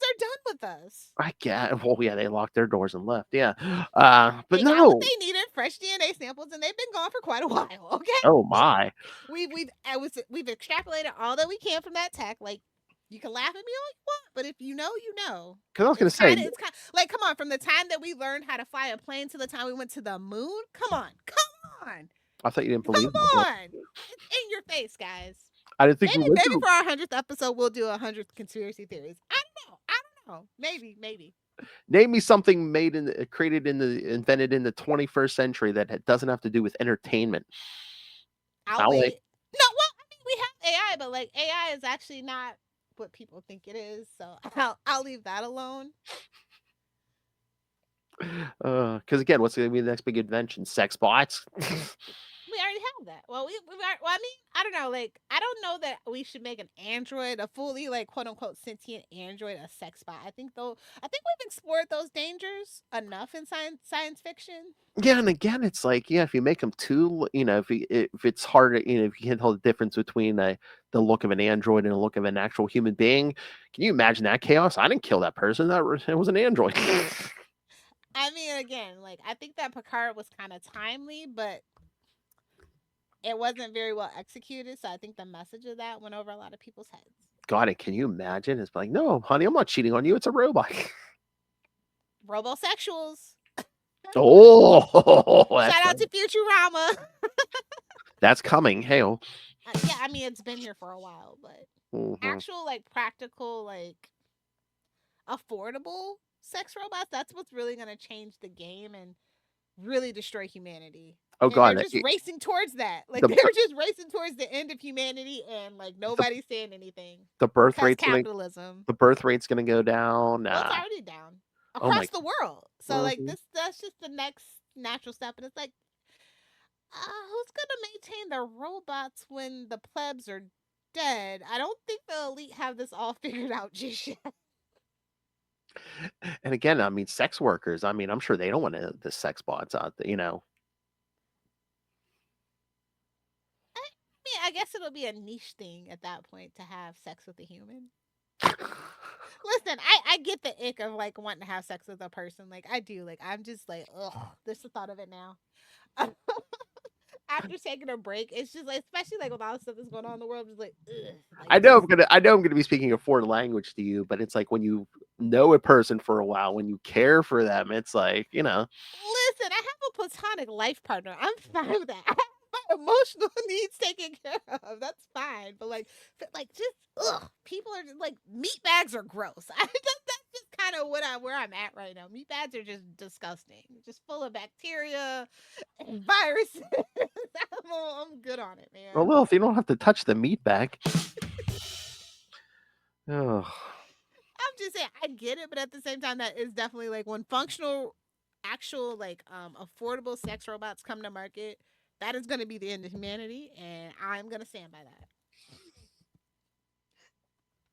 are done with us, I get. Well, yeah, they locked their doors and left. Yeah, but they got what no. they needed, fresh DNA samples, and they've been gone for quite a while. Okay, Oh my. we've extrapolated all that we can from that tech. Like, you can laugh at me all you want, but if you know, you know. Because I was gonna say, It's kind of like, come on, from the time that we learned how to fly a plane to the time we went to the moon. Come on, I thought you didn't believe that, come but on. It's in your face, guys. I didn't think we went Maybe to. for our 100th episode, we'll do 100th conspiracy theories. I don't know. I don't know. Maybe. Name me something invented in the 21st century that doesn't have to do with entertainment. I'll I'll wait. wait. No, well, I mean, we have AI, but like AI is actually not what people think it is. So I'll leave that alone. Because again, what's going to be the next big invention? Sex bots. We already have that. Well, well, I mean, I don't know. Like, I don't know that we should make an android, a fully like quote unquote sentient android, a sex bot. I think we've explored those dangers enough in science fiction. Yeah, and again, it's like, yeah, if you make them too, if it's hard, if you can't tell the difference between the look of an android and the look of an actual human being, can you imagine that chaos? I didn't kill that person. It was an android. I mean, again, like I think that Picard was kind of timely, but it wasn't very well executed. So I think the message of that went over a lot of people's heads. God, it. Can you imagine? It's like, no, honey, I'm not cheating on you. It's a robot. Robosexuals. Oh, Shout out to Futurama. that's coming. Hell. Yeah, I mean, it's been here for a while, but Mhm. actual, like, practical, like, affordable sex robots, that's what's really going to change the game and really destroy humanity. Oh And they're God, just racing towards that. Like, the they're just racing towards the end of humanity, and, like, the, nobody's saying anything. the birth Because rate's gonna capitalism. the birth rate's gonna go down. Well, it's already down Oh my. across the world. So, like, Mhm. that's just the next natural step. And it's like, who's gonna maintain the robots when the plebs are dead? I don't think the elite have this all figured out just yet. And again, I mean, sex workers. I mean, I'm sure they don't want the sex bots out there. I mean, I guess it'll be a niche thing at that point to have sex with a human. Listen, I get the ick of like wanting to have sex with a person. Like I do. Like I'm just like, ugh, just the thought of it now. After taking a break, it's just like, especially like with all the stuff that's going on in the world, just like, ugh, like just I know I'm gonna be speaking a foreign language to you, but it's like when you know a person for a while, when you care for them, it's like, listen, I have a platonic life partner. I'm fine with that. I have my emotional needs taken care of. That's fine. But like just ugh, people are just like meat bags are gross. That's just kind of where I'm at right now. Meat bags are just disgusting, just full of bacteria and viruses. I'm good on it, well, man. Lilith, you don't have to touch the meat bag. Oh, just saying I get it, but at the same time, that is definitely like when functional, actual like affordable sex robots come to market, that is going to be the end of humanity, and I'm going to stand by that.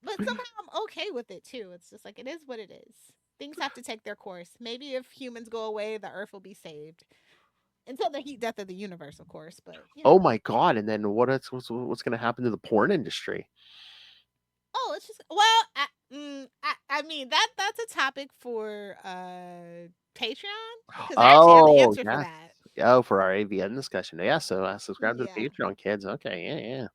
But somehow I'm okay with it too. It's just like it is what it is. Things have to take their course. Maybe if humans go away, the Earth will be saved until the heat death of the universe, of course. But Oh my god! And then what's going to happen to the porn industry? Oh, it's just I mean that's a topic for Patreon because I actually have the Oh answer for yeah. that. Oh, for our AVN discussion. Yeah. So subscribe to the Yeah, Patreon, kids. Okay. Yeah.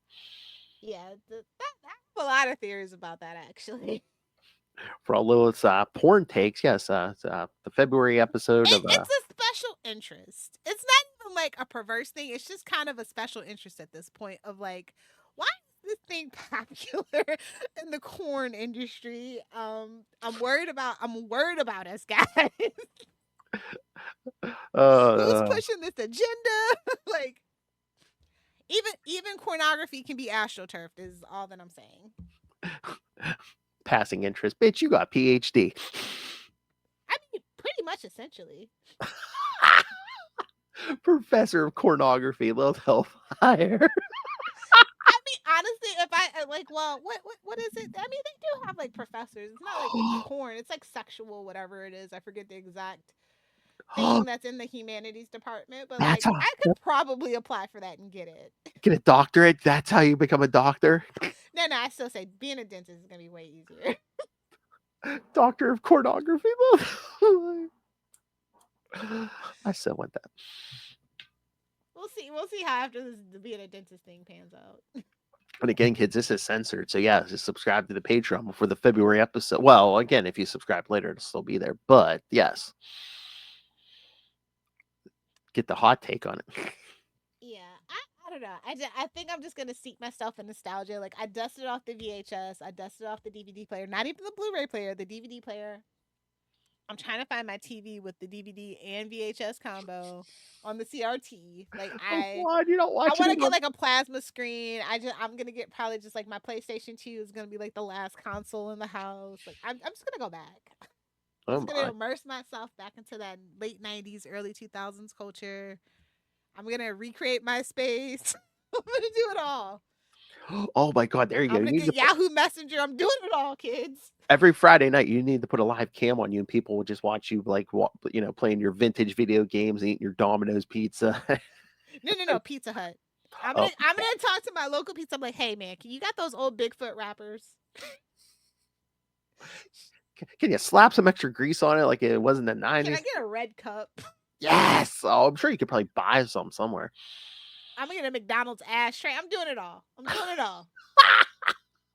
yeah. I have a lot of theories about that actually. For all Lilith's porn takes, yes. The February episode of It's a special interest. It's not even like a perverse thing. It's just kind of a special interest at this point of like, why is this thing popular in the corn industry? I'm worried about us guys. Who's uh, pushing this agenda? Like even pornography can be astroturfed is all that I'm saying. passing interest. Bitch, you got PhD. I mean, pretty much essentially. Professor of pornography, Lilith Hellfire. I mean, honestly, if I like, well, what is it? I mean, they do have like professors. It's not like porn. It's like sexual, whatever it is. I forget the exact thing that's in the humanities department, but That's like how I could probably apply for that and get it. get a doctorate. That's how you become a doctor. No, I still say being a dentist is gonna be way easier. Doctor of pornography. I still want that. We'll see. We'll see how after this the being a dentist thing pans out. And again, kids, this is censored. So yeah, just subscribe to the Patreon before the February episode. Well, again, if you subscribe later, it'll still be there. But yes, get the hot take on it. Yeah, I don't know. I think I'm just gonna seek myself in nostalgia. Like I dusted off the VHS, I dusted off the DVD player, not even the Blu-ray player, the DVD player. I'm trying to find my TV with the DVD and VHS combo on the CRT. Like Oh God, you're not I watching want to it get on. like a plasma screen. I'm gonna get probably just like my PlayStation 2 is gonna be like the last console in the house. Like I'm just gonna go back. I'm Oh just gonna my. immerse myself back into that late '90s, early 2000s culture. I'm gonna recreate my space. I'm gonna do it all. Oh my God, there you go. I'm You gonna need get to put, Yahoo Messenger. I'm doing it all, kids. every Friday night. You need to put a live cam on you, and people will just watch you like playing your vintage video games, eating your Domino's pizza. No. Pizza Hut. I'm Oh, gonna I'm gonna talk to my local pizza. I'm like, hey man, you got those old Bigfoot wrappers? can you slap some extra grease on it like it was in the Can I '90s? get a red cup? Yes. Oh, I'm sure you could probably buy some somewhere. I'm gonna get a McDonald's ashtray. I'm doing it all. I'm doing it all.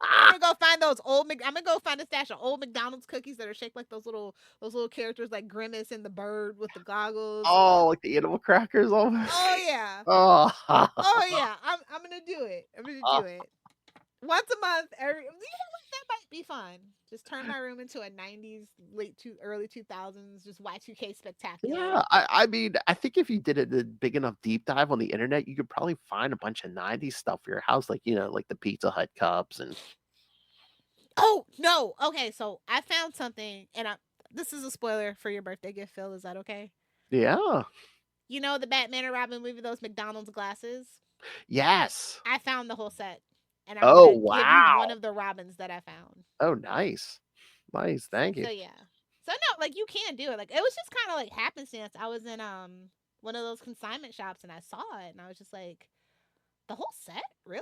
I'm gonna go find those old. I'm gonna go find a stash of old McDonald's cookies that are shaped like those little characters like Grimace and the bird with the goggles. Oh, like the animal crackers almost. Oh yeah. Oh, Oh yeah. I'm gonna do it. I'm gonna do it once a month. You know what? That might be fun. Just turn my room into a '90s, early 2000s, just Y2K spectacular. yeah. I mean, I think if you did a big enough deep dive on the internet, you could probably find a bunch of '90s stuff for your house, like like the Pizza Hut cups and. Oh no. Okay, so I found something, and this is a spoiler for your birthday gift, Phil. Is that okay? Yeah. You know the Batman and Robin movie, those McDonald's glasses? Yes. I found the whole set, and I'm Oh gonna give you one wow. of the Robins that I found. Oh nice. Nice. Thank you. So yeah. So no, like you can do it. Like it was just kind of like happenstance. I was in one of those consignment shops and I saw it and I was just like, the whole set, really?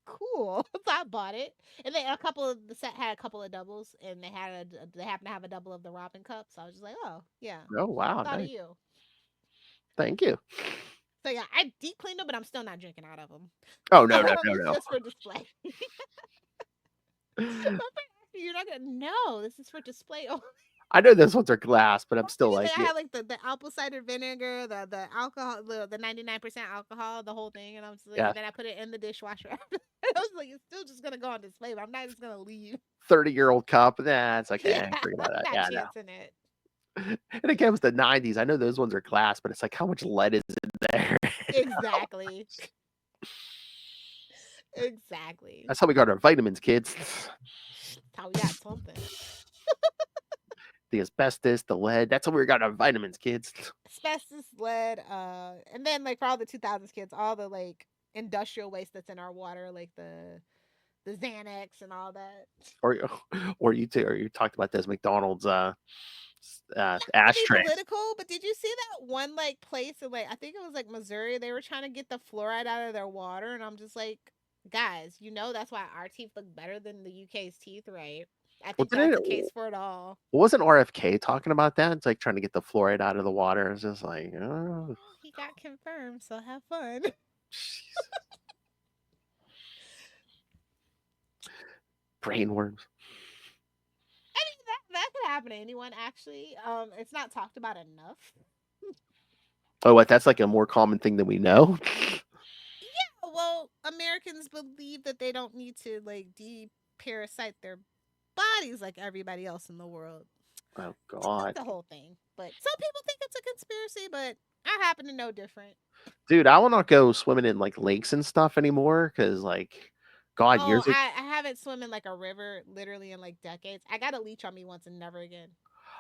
Cool. So I bought it, and then the set had a couple of doubles, and they happened to have a double of the Robin cup. So I was just like, oh yeah, Oh wow. thought of Nice. you. Thank you. So yeah, I deep cleaned them, but I'm still not drinking out of them. Oh no no no It's no. just for display. You're not gonna. No, this is for display only. I know those ones are glass, but I'm still I like, yeah. had like the apple cider vinegar, the alcohol, the 99% alcohol, the whole thing, and I was like, Yeah. and then I put it in the dishwasher. I was like, it's still just gonna go on display, but I'm not just gonna leave. 30-year-old cup. Nah, it's okay. Yeah, Forget about that. not Yeah, no. chancing it. And again, it was the '90s. I know those ones are glass, but it's like, how much lead is in there? Exactly. Exactly. That's how we got our vitamins, kids. Thought we got something. The asbestos, the lead. That's what we got our vitamins, kids. Asbestos, lead, and then like for all the 2000s kids, all the like industrial waste that's in our water, like the Xanax and all that. Or or you talked about those McDonald's To be ashtrays. political, but did you see that one like place in like I think it was like Missouri? They were trying to get the fluoride out of their water, and I'm just like, guys, that's why our teeth look better than the UK's teeth, right? I Well, think that's a case for it all. wasn't RFK talking about that? It's like trying to get the fluoride out of the water. It's just like, oh, Well, he got confirmed, so have fun. Jesus. Brainworms. I mean, that could happen to anyone. Actually, it's not talked about enough. Oh, what? That's like a more common thing than we know. Yeah, well, Americans believe that they don't need to like de-parasite their bodies like everybody else in the world. Oh That's God, the whole thing. But some people think it's a conspiracy, but I happen to know different. dude, I will not go swimming in like lakes and stuff anymore because, like, God, Oh, years ago, I haven't swum in like a river literally in like decades. I got a leech on me once and never again.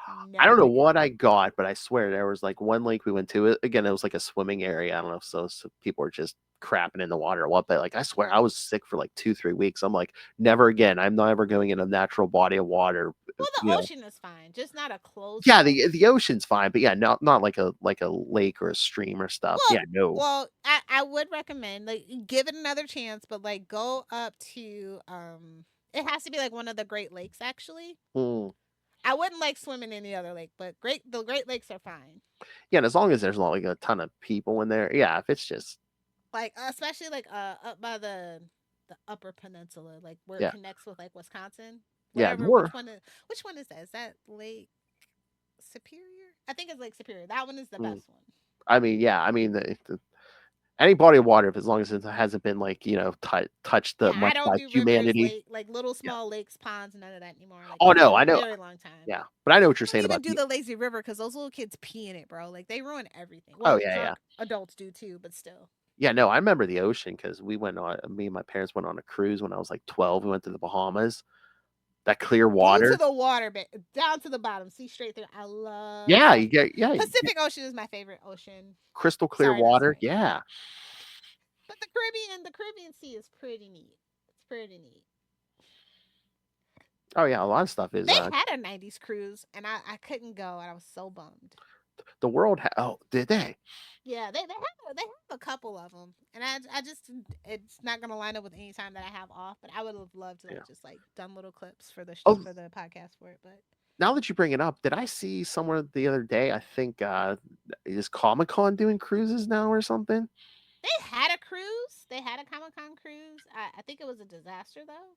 I don't Never know again. what I got, but I swear there was like one lake we went to. Again, it was like a swimming area. I don't know if so people were just crapping in the water or what, but like I swear I was sick for like 2-3 weeks. I'm like, never again. I'm not ever going in a natural body of water. Well, You the know, ocean is fine, just not a closed yeah, ocean. the ocean's fine, but yeah, not like a lake or a stream or stuff. Well, Yeah, no. I would recommend like give it another chance, but like go up to it has to be like one of the Great Lakes actually. Mm. I wouldn't like swimming in any other lake, but the Great Lakes are fine. Yeah, and as long as there's not like a ton of people in there, yeah. If it's just Like especially like up by the Upper Peninsula, like where it yeah, connects with like Wisconsin. yeah, Whatever, more. which one is that? Is that Lake Superior? I think it's Lake Superior. That one is the Mm. best one. I mean, yeah, I mean any body of water, if as long as it hasn't been like touched Yeah, I much don't by do rivers, humanity. like little Yeah. small lakes, ponds, none of that anymore. Like Oh it's been no, a I know. very long time. Yeah, but I know what you're I don't saying even about do the. the lazy river because those little kids pee in it, bro. Like they ruin everything. Oh Well, yeah, yeah, drunk adults do too, but still. yeah. No, I remember the ocean because we went on. Me and my parents went on a cruise when I was like 12. We went to the Bahamas. That clear Blue to water. the water, down to the bottom, see straight through. I Yeah, love you get Pacific Ocean is my favorite ocean. crystal clear Sorry, not water. sorry. Yeah. But the Caribbean Sea is pretty neat. It's pretty neat. Oh yeah, a lot of stuff is They had a '90s cruise, and I couldn't go, and I was so bummed. the world. Oh, did they? Yeah, they have a couple of them, and I just it's not gonna line up with any time that I have off. But I would have loved to Yeah. like just like done little clips Oh, for the podcast for it. But now that you bring it up, did I see somewhere the other day? I think is Comic Con doing cruises now or something? they had a cruise. They had a Comic Con cruise. I think it was a disaster though.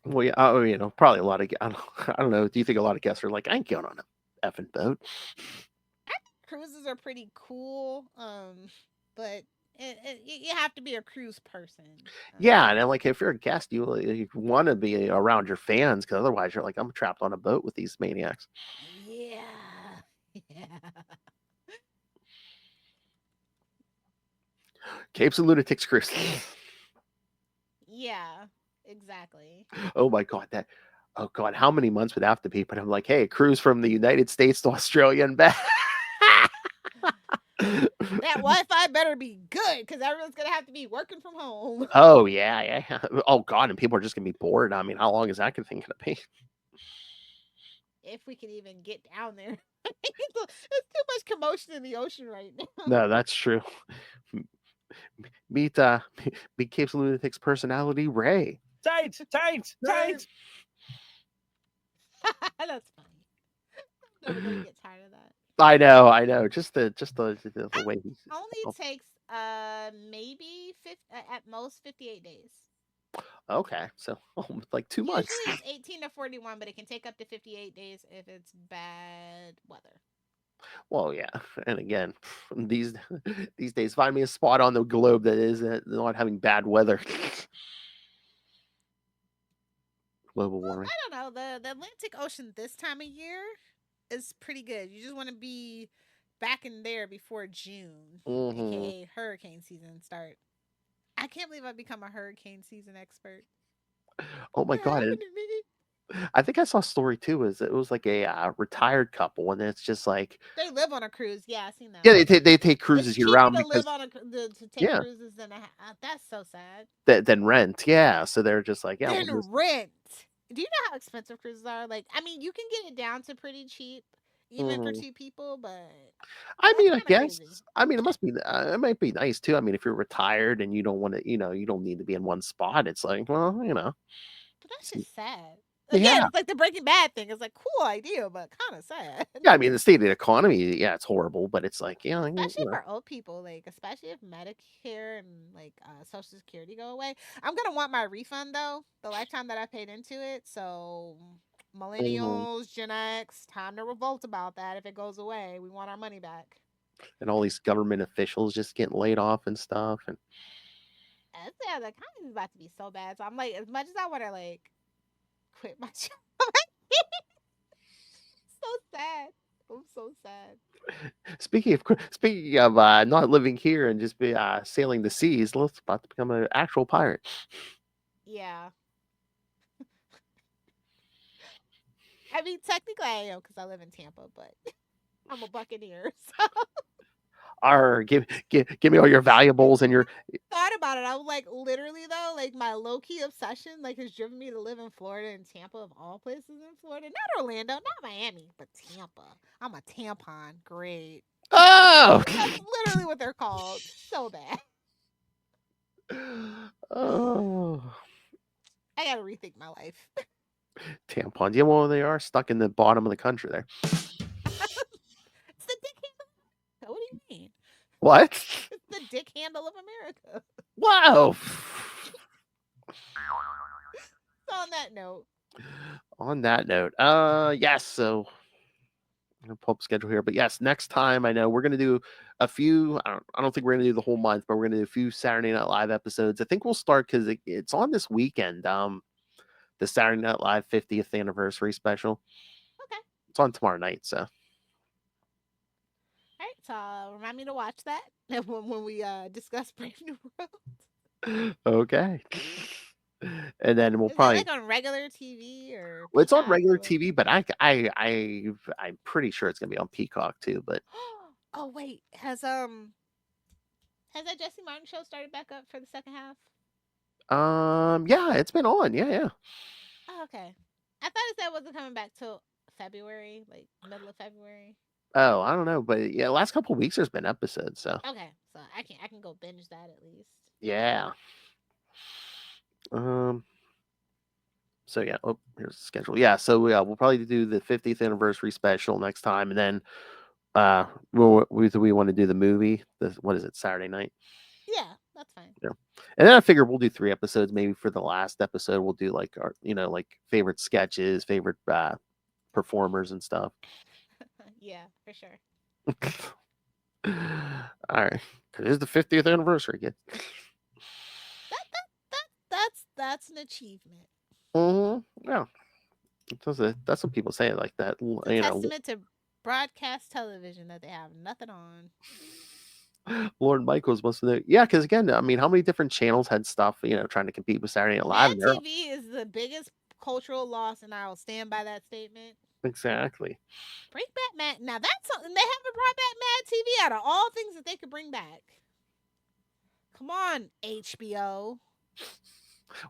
Well, yeah, oh, probably a lot of. I don't know. Do you think a lot of guests are like, I ain't going on a effing boat? I think cruises are pretty cool. But you have to be a cruise person. Yeah, and then, like if you're a guest, you want to be around your fans because otherwise you're like, I'm trapped on a boat with these maniacs. Yeah, yeah. Capes and Lunatics cruise. Yeah, exactly. Oh my god, that. Oh god, how many months would that have to be? But I'm like, hey, cruise from the United States to Australia and back. That Wi-Fi better be good because everyone's gonna have to be working from home. Oh yeah, yeah. Oh god, and people are just gonna be bored. I mean, how long is that thing gonna be? If we can even get down there, it's too much commotion in the ocean right now. No, that's true. Meet meet Capes and Lunatics personality Ray. Tight. That's funny. I'm never gonna get tired of that. I know. Just the way he's. Only takes maybe at most 58 days. Okay, so like 2 months. Usually it's 18 to 41, but it can take up to 58 days if it's bad weather. Well, yeah, and again, these these days, find me a spot on the globe that is not having bad weather. Global Well, warming. I don't know. The Atlantic Ocean this time of year is pretty good. You just want to be back in there before June, Hmm. aka hurricane season start. I can't believe I've become a hurricane season expert. Oh my What god! happened to me? I think I saw a story too. Is it was like a retired couple, and it's just like, They live on a cruise. Yeah, I seen that yeah, one. they take It's cruises year cheaper round to live because on to take yeah, cruises than that's so sad. than rent. Yeah, so they're just like, yeah, we'll Then just. rent. Do you know how expensive cruises are? Like, I mean, you can get it down to pretty cheap, even for Mhm. two people, but I that's mean, I kind of guess. crazy. I mean, it must be. It might be nice too. I mean, if you're retired and you don't want to, you don't need to be in one spot. It's like, well, But that's just sad. Again, yeah, it's like the Breaking Bad thing. It's like cool idea, but kind of sad. yeah. I mean, the state of the economy, yeah, it's horrible, but it's like, yeah, Especially for old people, like especially if Medicare and like Social Security go away. I'm gonna want my refund though, the lifetime that I paid into it. So mhm. millennials, Gen X, time to revolt about that. If it goes away, we want our money back. And all these government officials just getting laid off and stuff, and Yeah, the economy is about to be so bad. So I'm like, as much as I want to like quit my job, so sad. I'm so sad. speaking of not living here and just be sailing the seas, let's about to become an actual pirate. Yeah, I mean technically I am because I live in Tampa, but I'm a Buccaneer. So Or give me all your valuables and your. thought about it. I was like, literally though, like my low key obsession, like has driven me to live in Florida and Tampa of all places in Florida. Not Orlando, not Miami, but Tampa. I'm a tampon. Great. Oh, That's literally what they're called. So bad. oh, I gotta rethink my life. tampons. Yeah, well, they are stuck in the bottom of the country there. It's the dick handle. What do you mean? What? It's the dick handle of America. Wow. So on that note, On that note, yes. So I'm gonna pull up schedule here, but yes, next time I know we're gonna do a few. I don't think we're gonna do the whole month, but we're gonna do a few Saturday Night Live episodes. I think we'll start because it's on this weekend. The Saturday Night Live 50th anniversary special. okay. It's on tomorrow night, so All right. So remind me to watch that when we discuss Brave New World. okay. And then we'll Is it probably. like on regular TV or Well, it's on Peacock regular or what? TV, but I'm pretty sure it's gonna be on Peacock too. But Oh wait, has that Jesse Martin show started back up for the second half? yeah, it's been on. Yeah, yeah. Oh, okay. I thought it said it wasn't coming back till February, like middle of February. Oh, I don't know, but yeah, last couple weeks there's been episodes. So Okay, so I can go binge that at least. yeah. Um. So yeah. Oh, here's the schedule. Yeah. So yeah, we'll probably do the 50th anniversary special next time, and then we want to do the movie. What is it? Saturday night. Yeah, that's fine. Yeah. And then I figure we'll do 3 episodes. Maybe for the last episode, we'll do like our like favorite sketches, favorite performers and stuff. Yeah, for sure. All right, because it's the 50th anniversary again. That's an achievement. Yeah, that's what people say like that. It's a testament to broadcast television that they have nothing on. Lord Michaels must have. Yeah, because again, I mean, how many different channels had stuff trying to compete with Saturday Night Live? Mad And they're all, TV is the biggest cultural loss, and I will stand by that statement. exactly. Bring back Mad. Now that's something they haven't brought back Mad TV out of all things that they could bring back. Come on, HBO.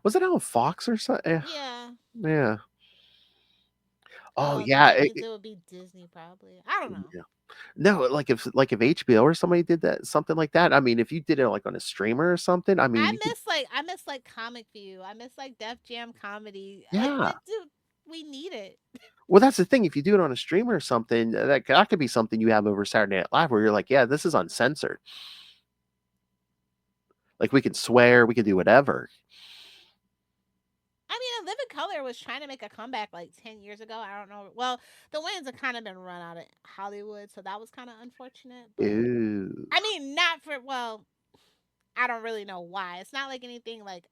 Was it on Fox or something? Yeah. Yeah. Oh Oh, then yeah. that means it would be Disney probably. I don't know. Yeah. No, like if HBO or somebody did that something like that. I mean, if you did it like on a streamer or something, I mean, I you could. miss like I miss like Comic View. I miss like Def Jam comedy. Like Yeah. that dude, we need it. Well, that's the thing. If you do it on a streamer or something, that could be something you have over Saturday Night Live where you're like, yeah, this is uncensored. Like we can swear, we can do whatever. I mean, Live in Color was trying to make a comeback like 10 years ago. I don't know. Well, the wins have kind of been run out of Hollywood, so that was kind of unfortunate. But Ooh. I mean, not for well, I don't really know why. It's not like anything like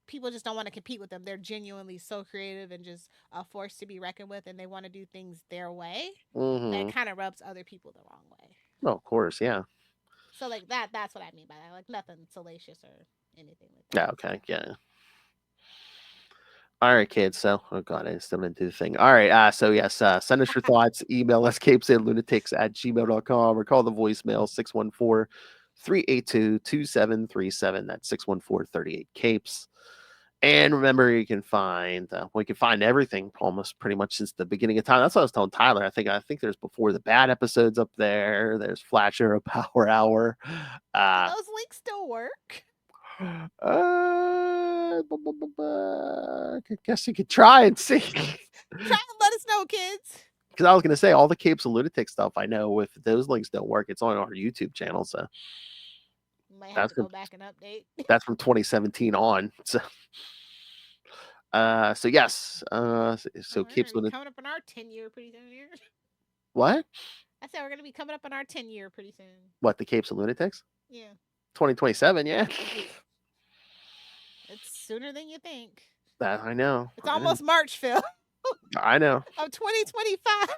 people just don't want to compete with them. They're genuinely so creative and just a force to be reckoned with, and they want to do things their way. That Mm-hmm. kind of rubs other people the wrong way. Oh, of course, yeah. So like that's what I mean by that. Like nothing salacious or anything like Yeah, that. okay, yeah. All right, kids. So, oh god, I still didn't do the thing. All right. So yes, send us your thoughts. Email us CapesandLunatics@gmail.com or call the voicemail 614-382-2737. That's 614-38-Capes. And remember, you can find everything almost pretty much since the beginning of time. That's what I was telling Tyler. I think there's before the bad episodes up there. There's Flash Arrow Power Hour. Do Uh, those links still work? I guess you could try and see. Try and let us know, kids. Because I was gonna say all the Capes and Lunatic stuff I know, if those links don't work, it's on our YouTube channel. So Might have that's to go from back and update. that's from 2017 on. So yes. So Capes We're Lunatic. coming up on our 10-year pretty soon here. What? I said we're gonna be coming up on our 10-year pretty soon. What, the Capes and Lunatics? Yeah, 2027, yeah. it's sooner than you think. That I know. It's almost March, Phil, I know. of 2025.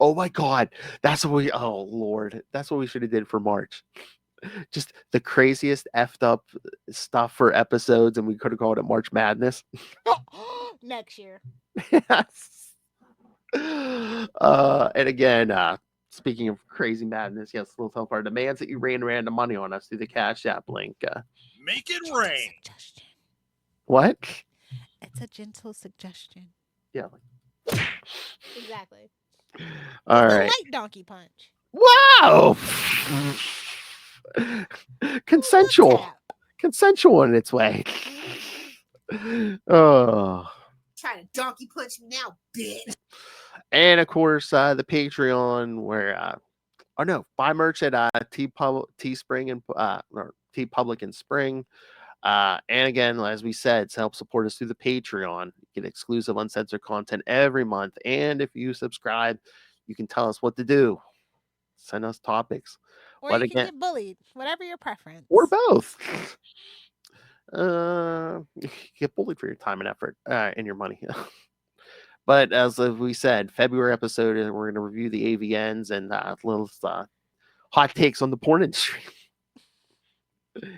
Oh my god. That's what we Lord. That's what we should have did for March. Just the craziest effed up stuff for episodes, and we could have called it March Madness. Next year. Yes. And again, speaking of crazy madness, yes, little tell part demands that you rain random money on us through the Cash App link. Make it rain. Suggestion. What? It's a gentle suggestion. Yeah. Exactly. All It's a right. light donkey punch. Wow. Consensual. Tap. Consensual in its way. Oh. Try to donkey punch me now, bitch. And of course, the Patreon where buy merch at Teespring and or TeePublic in Spring. And again, as we said, to help support us through the Patreon, you get exclusive uncensored content every month. And if you subscribe, you can tell us what to do. Send us topics. Or But you again, can get bullied. Whatever your preference. or both. You get bullied for your time and effort and your money. But as we said, February episode, we're going to review the AVNs and little hot takes on the porn industry.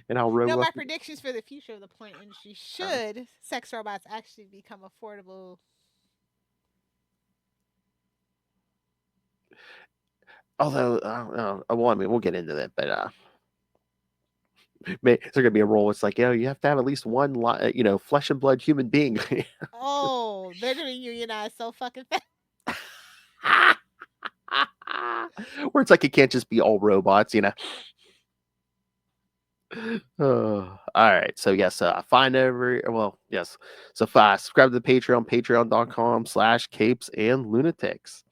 And how You know, my robust. predictions for the future of the porn industry, should sex robots actually become affordable. Although, well, I mean, we'll get into that, but there's going to be a rule. It's like, you have to have at least one, flesh and blood human being. Oh, they're gonna unionize so fucking fast. Where it's like it can't just be all robots, all right. So yes, find every yes. So subscribe to the Patreon, patreon.com/capesandlunatics.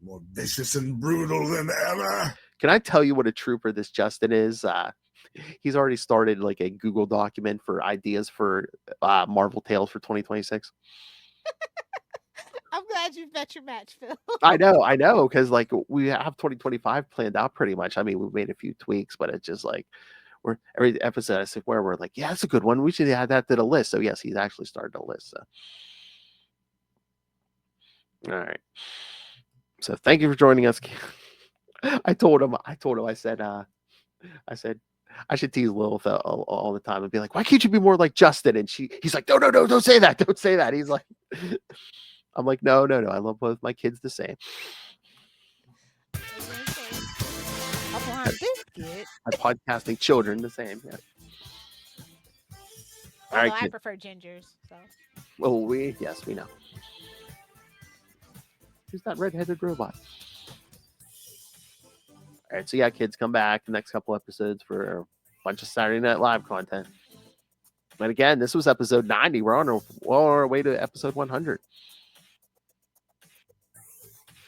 More vicious and brutal than ever. Can I tell you what a trooper this Justin is? He's already started like a Google document for ideas for Marvel Tales for 2026. I'm glad you've met your match, Phil. I know, because like we have 2025 planned out pretty much. I mean, we've made a few tweaks, but it's just like every episode I say where we're like, yeah, that's a good one. We should add that to the list. So yes, he's actually started a list. So. All right. So thank you for joining us. I told him, I said, I should tease Lilith all the time and be like, why can't you be more like Justin? And he's like, no, don't say that. Don't say that. He's like, I'm like, no. I love both my kids the same. Upon biscuit. My podcasting children the same. Yeah. All right, I prefer gingers. So. Well, we know. Who's that redheaded robot? All right, so yeah, kids, come back the next couple episodes for a bunch of Saturday Night Live content. And again, this was episode 90. We're on our way to episode 100.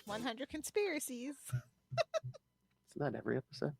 100 conspiracies. Isn't that every episode?